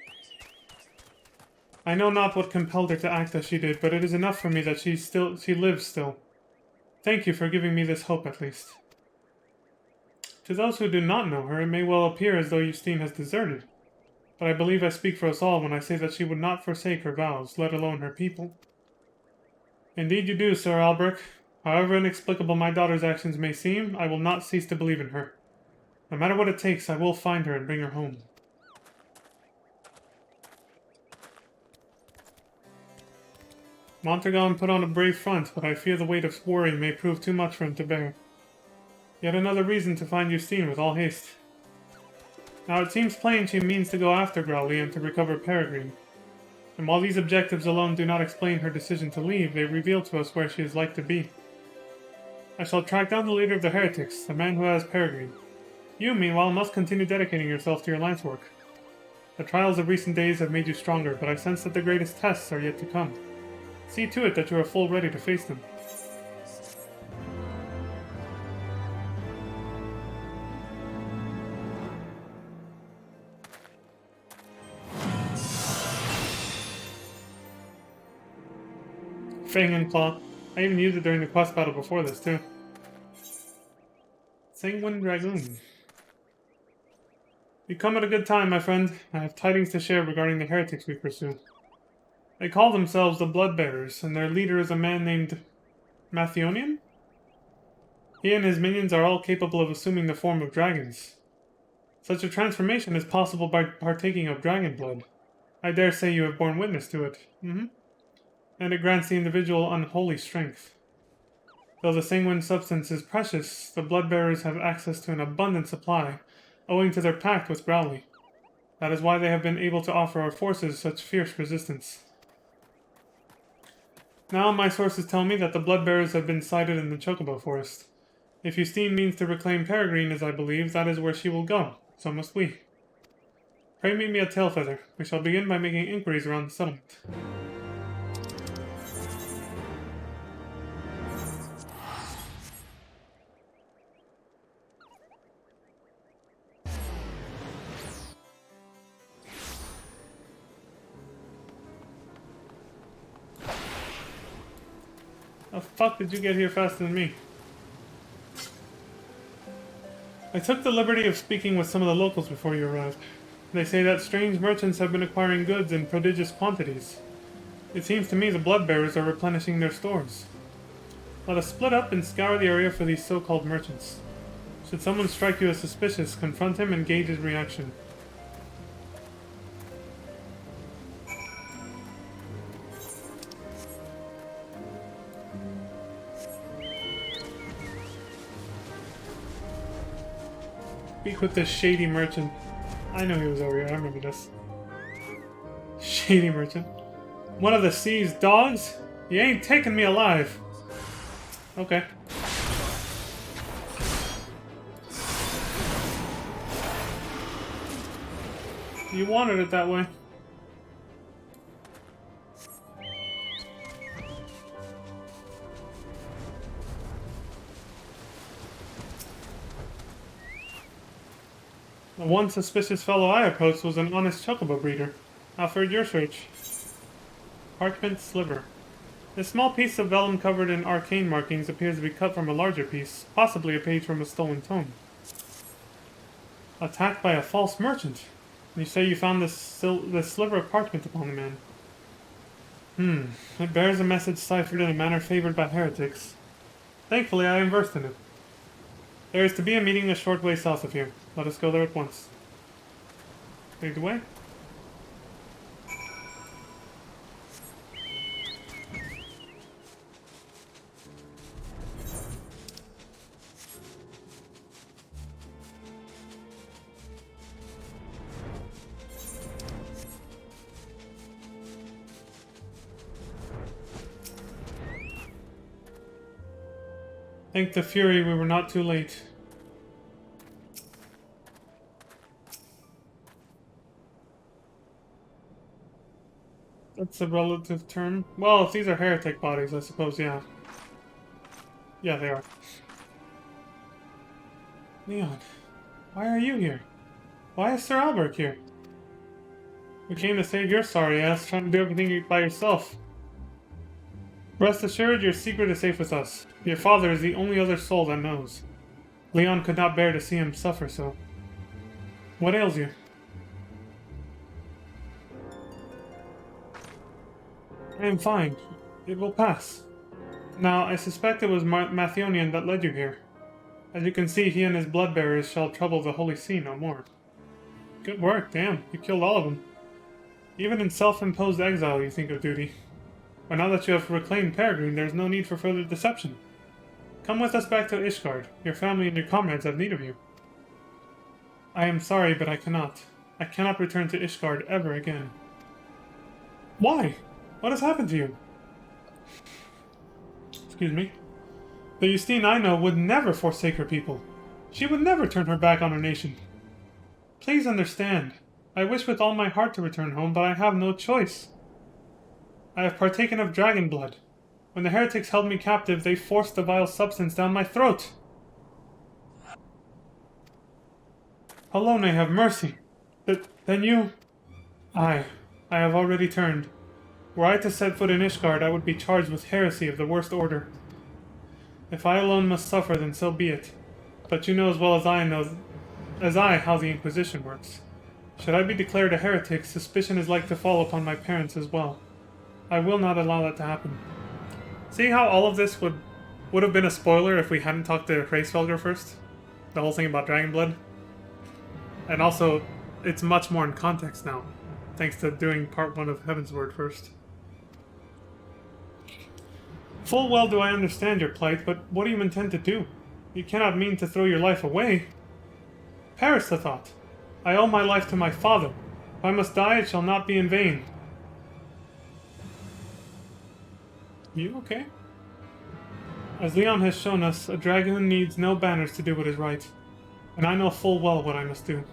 I know not what compelled her to act as she did, but it is enough for me that she lives still. Thank you for giving me this hope, at least. To those who do not know her, it may well appear as though Justine has deserted. But I believe I speak for us all when I say that she would not forsake her vows, let alone her people. Indeed you do, Sir Albrecht. However inexplicable my daughter's actions may seem, I will not cease to believe in her. No matter what it takes, I will find her and bring her home. Mondragon put on a brave front, but I fear the weight of worry may prove too much for him to bear. Yet another reason to find Justine with all haste. Now it seems plain she means to go after Growly and to recover Peregrine. And while these objectives alone do not explain her decision to leave, they reveal to us where she is like to be. I shall track down the leader of the heretics, the man who has Peregrine. You, meanwhile, must continue dedicating yourself to your lance work. The trials of recent days have made you stronger, but I sense that the greatest tests are yet to come. See to it that you are full ready to face them. Fang and Claw. I even used it during the quest battle before this, too. Sanguine Dragoon. You come at a good time, my friend. I have tidings to share regarding the heretics we pursue. They call themselves the Bloodbearers, and their leader is a man named Mathionian? He and his minions are all capable of assuming the form of dragons. Such a transformation is possible by partaking of dragon blood. I dare say you have borne witness to it. And it grants the individual unholy strength. Though the sanguine substance is precious, the Bloodbearers have access to an abundant supply, owing to their pact with Growly. That is why they have been able to offer our forces such fierce resistance. Now my sources tell me that the Bloodbearers have been sighted in the Chocobo Forest. If Justine means to reclaim Peregrine, as I believe, that is where she will go. So must we. Pray meet me at Tailfeather. We shall begin by making inquiries around the settlement. How the fuck did you get here faster than me? I took the liberty of speaking with some of the locals before you arrived. They say that strange merchants have been acquiring goods in prodigious quantities. It seems to me the Bloodbearers are replenishing their stores. Let us split up and scour the area for these so-called merchants. Should someone strike you as suspicious, confront him and gauge his reaction. Speak with this shady merchant. I know he was over here, I remember this. Shady merchant. One of the sea's dogs? You ain't taking me alive. Okay. You wanted it that way. The one suspicious fellow I approached was an honest chocobo breeder. How fared your search? Parchment sliver. This small piece of vellum covered in arcane markings appears to be cut from a larger piece, possibly a page from a stolen tome. Attacked by a false merchant. You say you found this sliver of parchment upon the man. It bears a message ciphered in a manner favored by heretics. Thankfully, I am versed in it. There is to be a meeting a short way south of here. Let us go there at once. Lead the way. Thank the Fury we were not too late. That's a relative term. Well, if these are heretic bodies, I suppose, yeah. Yeah, they are. Leon, why are you here? Why is Sir Albert here? We came to save your sorry ass, trying to do everything by yourself. Rest assured, your secret is safe with us. Your father is the only other soul that knows. Leon could not bear to see him suffer so. What ails you? I am fine. It will pass. Now, I suspect it was Mathionian that led you here. As you can see, he and his bloodbearers shall trouble the Holy See no more. Good work, damn. You killed all of them. Even in self-imposed exile, you think of duty. But now that you have reclaimed Peregrine, there is no need for further deception. Come with us back to Ishgard. Your family and your comrades have need of you. I am sorry, but I cannot. I cannot return to Ishgard ever again. Why? What has happened to you? Excuse me. The Justine I know would never forsake her people. She would never turn her back on her nation. Please understand. I wish with all my heart to return home, but I have no choice. I have partaken of dragon blood. When the heretics held me captive, they forced the vile substance down my throat. Alone, have mercy. Then you... I have already turned. Were I to set foot in Ishgard, I would be charged with heresy of the worst order. If I alone must suffer, then so be it. But you know as well as I how the Inquisition works. Should I be declared a heretic, suspicion is like to fall upon my parents as well. I will not allow that to happen. See how all of this would have been a spoiler if we hadn't talked to Hraesvelgr first? The whole thing about Dragonblood? And also, it's much more in context now, thanks to doing part 1 of Heavensward first. Full well do I understand your plight, but what do you intend to do? You cannot mean to throw your life away. Perish the thought. I owe my life to my father. If I must die, it shall not be in vain. You okay? As Leon has shown us, a dragoon needs no banners to do what is right, and I know full well what I must do.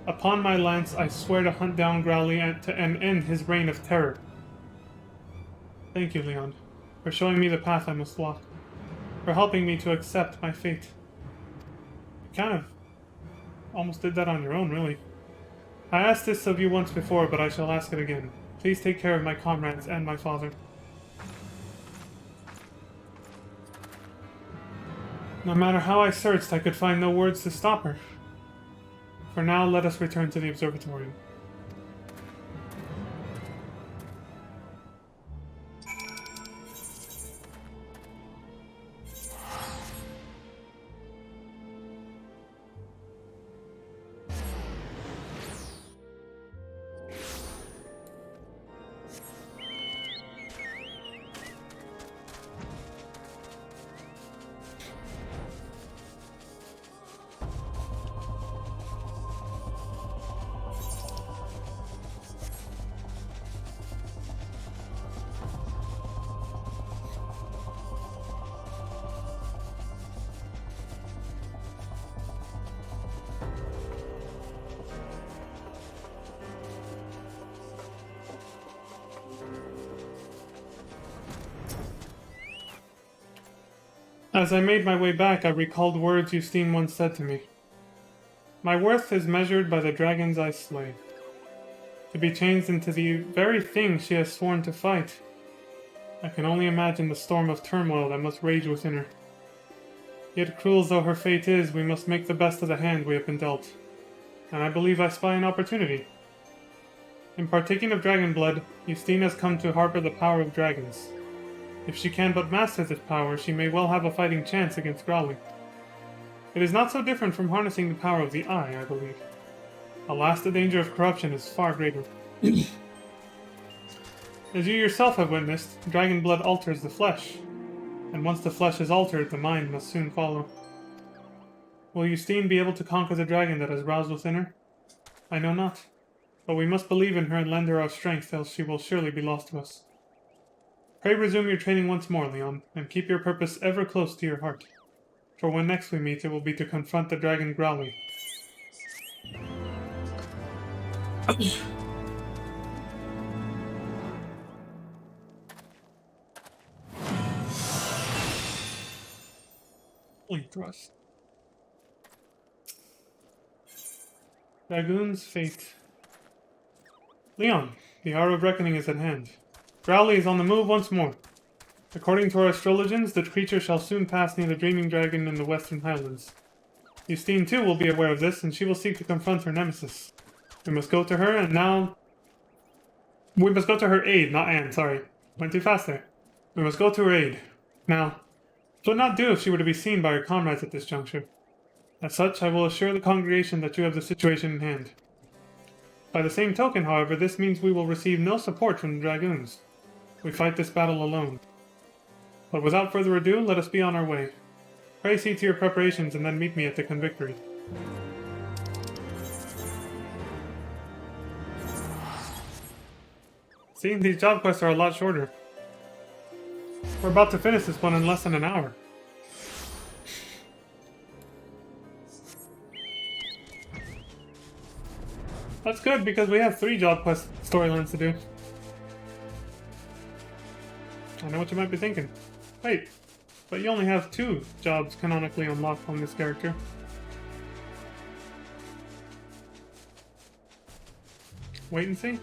Upon my lance, I swear to hunt down Growly and end his reign of terror. Thank you, Leon, for showing me the path I must walk, for helping me to accept my fate. You kind of almost did that on your own, really. I asked this of you once before, but I shall ask it again. Please take care of my comrades and my father. No matter how I searched, I could find no words to stop her. For now, let us return to the observatory. As I made my way back, I recalled words Justine once said to me. My worth is measured by the dragons I slay. To be changed into the very thing she has sworn to fight. I can only imagine the storm of turmoil that must rage within her. Yet cruel though her fate is, we must make the best of the hand we have been dealt. And I believe I spy an opportunity. In partaking of dragon blood, Justine has come to harbor the power of dragons. If she can but master this power, she may well have a fighting chance against Growly. It is not so different from harnessing the power of the eye, I believe. Alas, the danger of corruption is far greater. As you yourself have witnessed, dragon blood alters the flesh, and once the flesh is altered, the mind must soon follow. Will Justine be able to conquer the dragon that has roused within her? I know not, but we must believe in her and lend her our strength, else she will surely be lost to us. Pray resume your training once more, Leon, and keep your purpose ever close to your heart. For when next we meet, it will be to confront the dragon Growly. Holy thrust. Dragoon's fate. Leon, the hour of reckoning is at hand. Growly is on the move once more. According to our astrologians, the creature shall soon pass near the Dreaming Dragon in the Western Highlands. Justine, too, will be aware of this, and she will seek to confront her nemesis. We must go to her, and now... We must go to her aid, not Anne, sorry. Went too fast there. We must go to her aid. Now, it would not do if she were to be seen by her comrades at this juncture. As such, I will assure the congregation that you have the situation in hand. By the same token, however, this means we will receive no support from the Dragoons. We fight this battle alone. But without further ado, let us be on our way. Pray see to your preparations and then meet me at the Convictory. See, these job quests are a lot shorter. We're about to finish this one in less than an hour. That's good, because we have 3 job quest storylines to do. I know what you might be thinking. Wait, but you only have 2 jobs canonically unlocked on this character. Wait and see.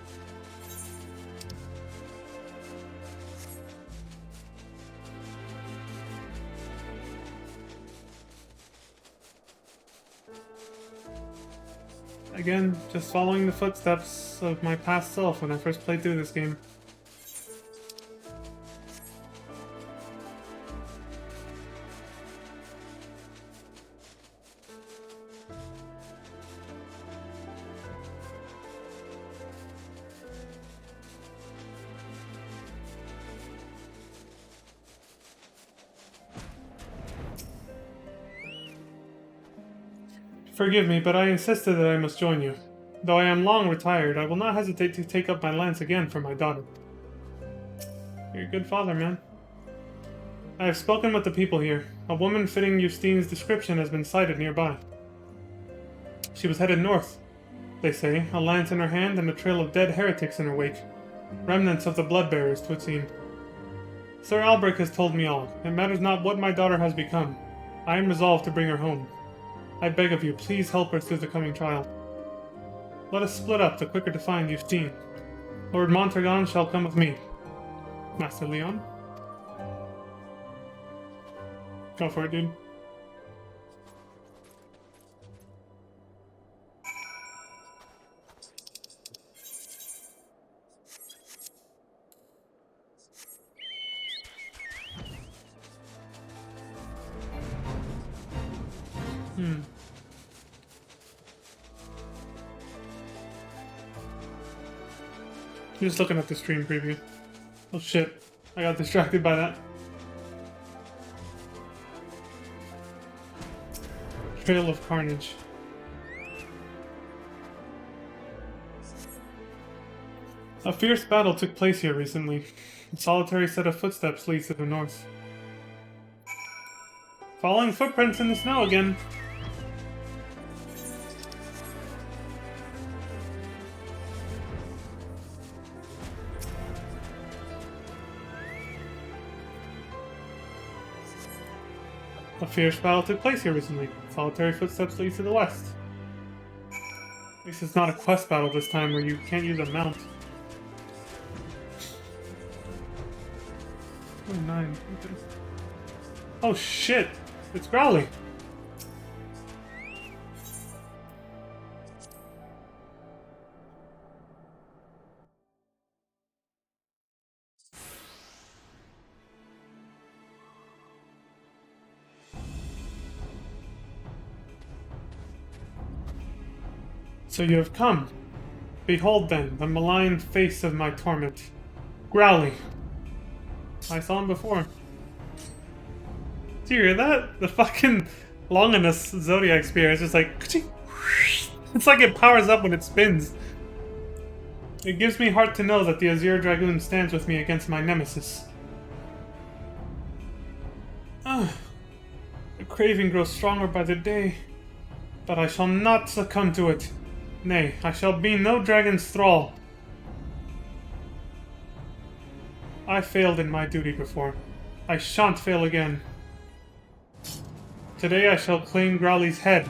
Again, just following the footsteps of my past self when I first played through this game. Forgive me, but I insisted that I must join you. Though I am long retired, I will not hesitate to take up my lance again for my daughter. You're a good father, man. I have spoken with the people here. A woman fitting Justine's description has been sighted nearby. She was headed north, they say, a lance in her hand and a trail of dead heretics in her wake. Remnants of the Bloodbearers, 'twould seem. Sir Albrecht has told me all. It matters not what my daughter has become. I am resolved to bring her home. I beg of you, please help her through the coming trial. Let us split up, the quicker to find Justine. Lord Mondragon shall come with me. Master Leon? Go for it, dude. I'm just looking at the stream preview. Oh shit, I got distracted by that. Trail of Carnage. A fierce battle took place here recently. A solitary set of footsteps leads to the north. Following footprints in the snow again. A fierce battle took place here recently. Solitary footsteps lead to the west. At least it's not a quest battle this time where you can't use a mount. Oh, 9. Okay. Oh shit! It's Growly! So you have come. Behold then, the malign face of my torment. Growly. I saw him before. Do you hear that? The fucking Longinus Zodiac Spear is just like... It's like it powers up when it spins. It gives me heart to know that the Azure Dragoon stands with me against my nemesis. The craving grows stronger by the day, but I shall not succumb to it. Nay, I shall be no dragon's thrall. I failed in my duty before. I shan't fail again. Today I shall claim Growly's head.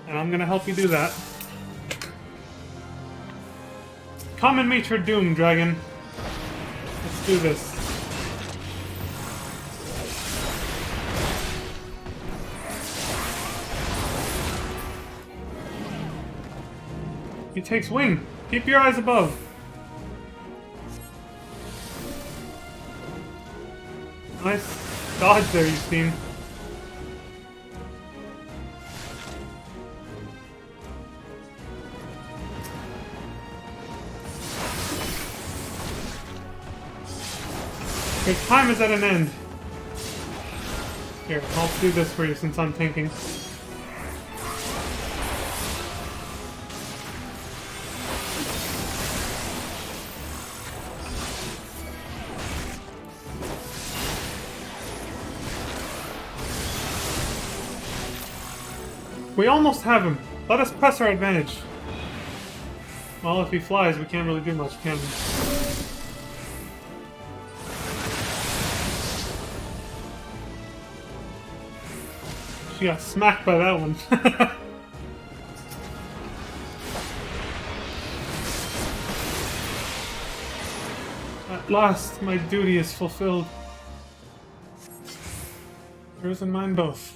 And I'm gonna help you do that. Come and meet your doom, dragon. Let's do this. He takes wing. Keep your eyes above. Nice dodge there, Justine. Your time is at an end. Here, I'll do this for you since I'm tanking. We almost have him. Let us press our advantage. Well, if he flies, we can't really do much, can we? She got smacked by that one. At last, my duty is fulfilled. Yours and mine both.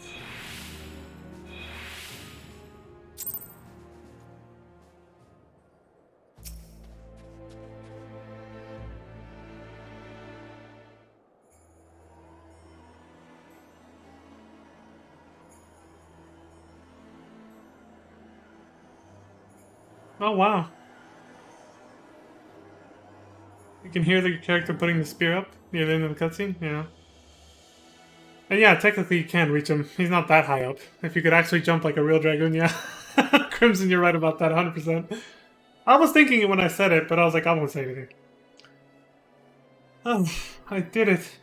Oh, wow. You can hear the character putting the spear up near the end of the cutscene, yeah. And yeah, technically you can reach him. He's not that high up. If you could actually jump like a real dragoon, yeah. Crimson, you're right about that, 100%. I was thinking it when I said it, but I was like, I won't say anything. Oh, I did it.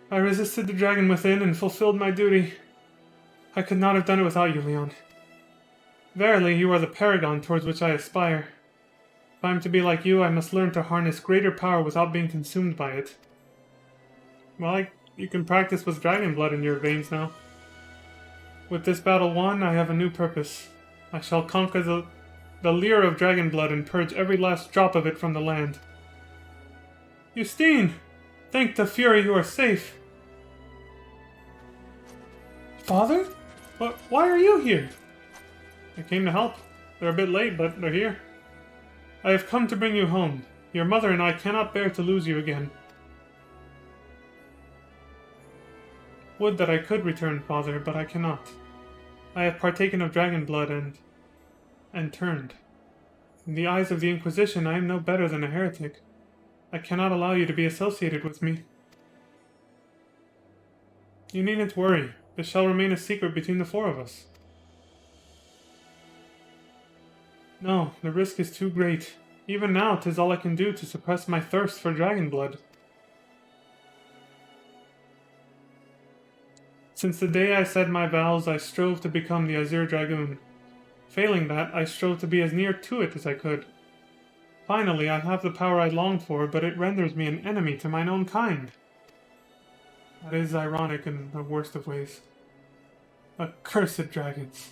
I resisted the dragon within and fulfilled my duty. I could not have done it without you, Leon. Verily, you are the paragon towards which I aspire. If I am to be like you, I must learn to harness greater power without being consumed by it. Well, you can practice with dragon blood in your veins now. With this battle won, I have a new purpose. I shall conquer the lure of dragon blood and purge every last drop of it from the land. Justine! Thank the Fury you are safe! Father? Why are you here? I came to help. They're a bit late, but they're here. I have come to bring you home. Your mother and I cannot bear to lose you again. Would that I could return, Father, but I cannot. I have partaken of dragon blood and turned. In the eyes of the Inquisition, I am no better than a heretic. I cannot allow you to be associated with me. You needn't worry. This shall remain a secret between the four of us. No, the risk is too great. Even now, 'tis all I can do to suppress my thirst for dragon blood. Since the day I said my vows, I strove to become the Azure Dragoon. Failing that, I strove to be as near to it as I could. Finally, I have the power I longed for, but it renders me an enemy to mine own kind. That is ironic in the worst of ways. Accursed dragons.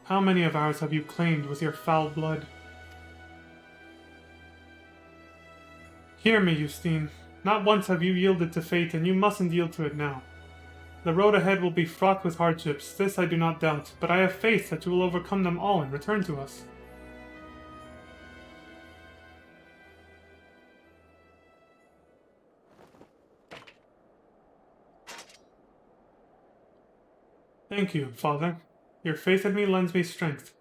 How many of ours have you claimed with your foul blood? Hear me, Justine. Not once have you yielded to fate, and you mustn't yield to it now. The road ahead will be fraught with hardships, this I do not doubt, but I have faith that you will overcome them all and return to us. Thank you, Father. Your faith in me lends me strength.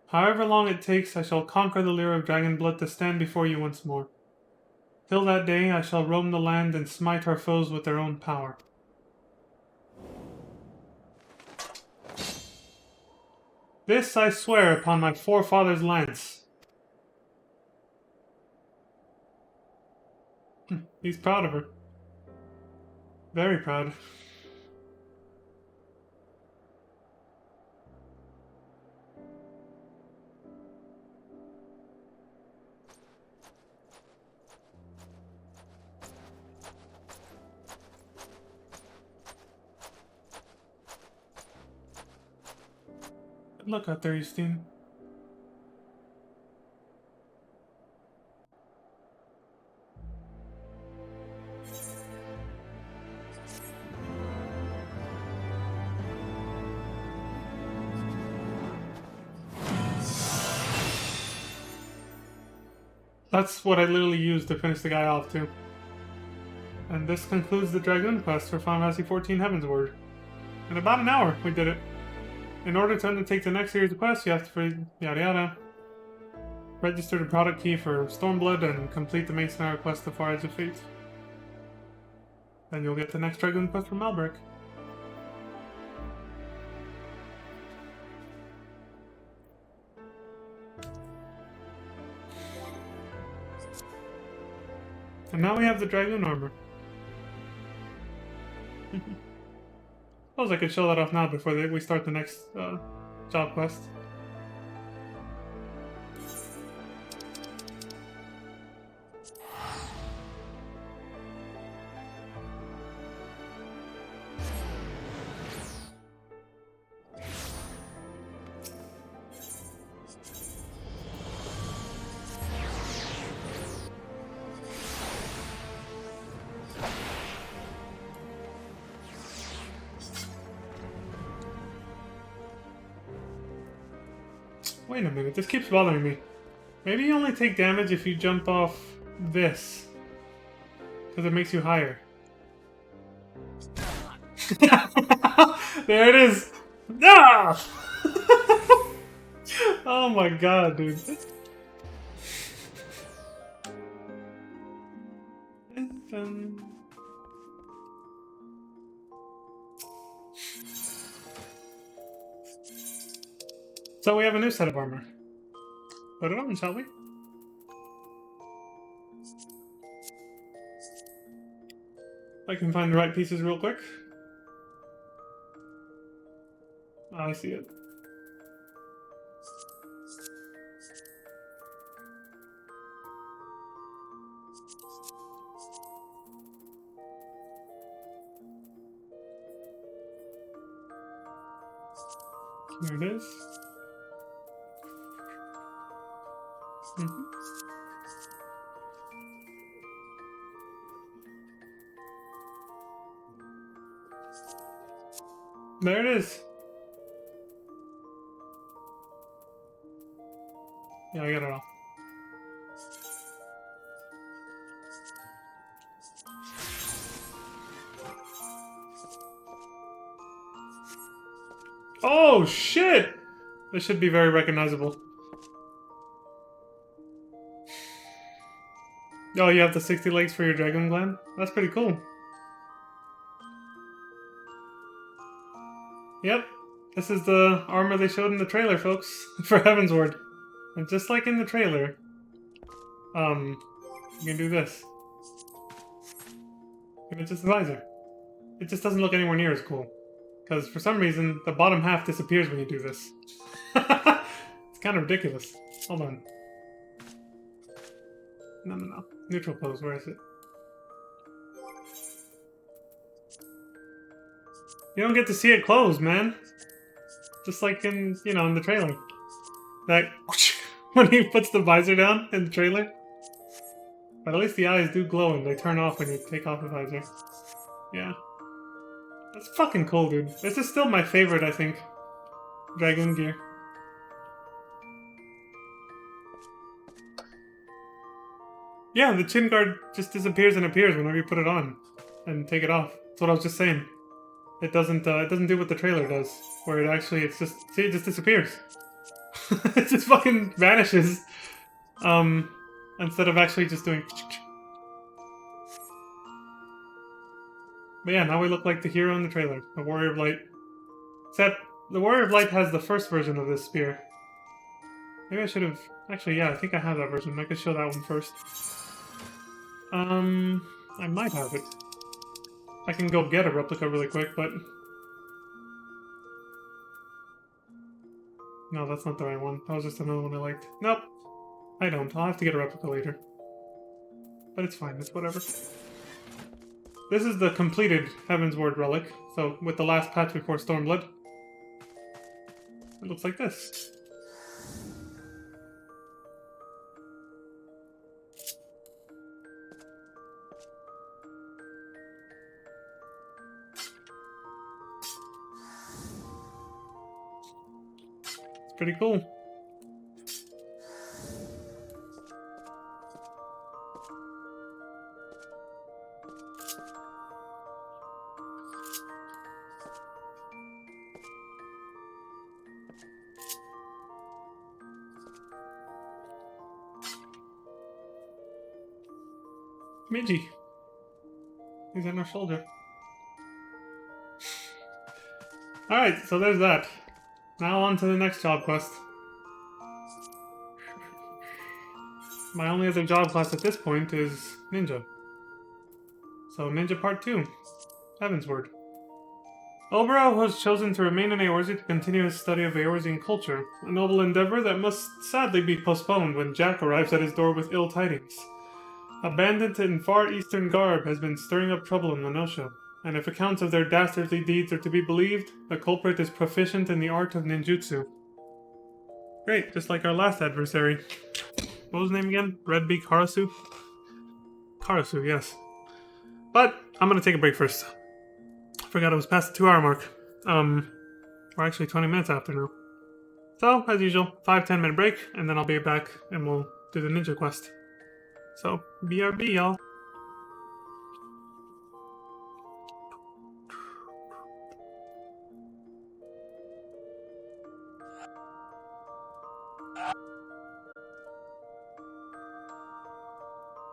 However long it takes, I shall conquer the lure of dragon blood to stand before you once more. Till that day, I shall roam the land and smite our foes with their own power. This I swear upon my forefather's lance. He's proud of her. Very proud. Good luck out there, Justine. That's what I literally used to finish the guy off, too. And this concludes the Dragoon quest for Final Fantasy XIV Heavensward. In about an hour, we did it. In order to undertake the next series of quests, you have to free yada yada. Register the product key for Stormblood and complete the main scenario quest, The Far Edge of Fate. Then you'll get the next Dragoon quest from Malbrick. And now we have the Dragoon armor. Suppose I could show that off now before we start the next job quest. Wait a minute, this keeps bothering me. Maybe you only take damage if you jump off this. Because it makes you higher. There it is! Ah! Oh my god, dude. Dun. So we have a new set of armor. Put it on, shall we? I can find the right pieces real quick. I see it. There it is. There it is. Yeah, I got it all. Oh shit! This should be very recognizable. Oh, you have the 60 legs for your dragon gland? That's pretty cool. Yep, this is the armor they showed in the trailer, folks, for Heavensward. And just like in the trailer, you can do this. And it's just a visor. It just doesn't look anywhere near as cool. Because for some reason, the bottom half disappears when you do this. It's kind of ridiculous. Hold on. No. Neutral pose, where is it? You don't get to see it close, man. Just like in, in the trailer. That, when he puts the visor down in the trailer. But at least the eyes do glow and they turn off when you take off the visor. Yeah. That's fucking cool, dude. This is still my favorite, I think. Dragon gear. Yeah, the chin guard just disappears and appears whenever you put it on and take it off. That's what I was just saying. It doesn't do what the trailer does, where it just disappears. It just fucking vanishes. Instead of actually just doing. But yeah, now we look like the hero in the trailer, the Warrior of Light. Except the Warrior of Light has the first version of this spear. Maybe I should have. Actually, yeah, I think I have that version. I could show that one first. I might have it. I can go get a replica really quick, but... No, that's not the right one. That was just another one I liked. Nope. I don't. I'll have to get a replica later. But it's fine. It's whatever. This is the completed Heavensward relic. So, with the last patch before Stormblood. It looks like this. Pretty cool. Midgie. He's on our shoulder. Alright, so there's that. Now on to the next job quest. My only other job class at this point is Ninja. So Ninja Part 2. Heavensward. Oberau was chosen to remain in Eorze to continue his study of Eorzean culture, a noble endeavor that must sadly be postponed when Jack arrives at his door with ill tidings. A bandit in far eastern garb has been stirring up trouble in Lenosha, and if accounts of their dastardly deeds are to be believed, the culprit is proficient in the art of ninjutsu. Great, just like our last adversary. What was his name again? Redbeak Harasu? Harasu, yes. But, I'm gonna take a break first. I forgot it was past the 2-hour mark. We're actually 20 minutes after now. So, as usual, 5-10 minute break, and then I'll be back and we'll do the ninja quest. So, BRB, y'all.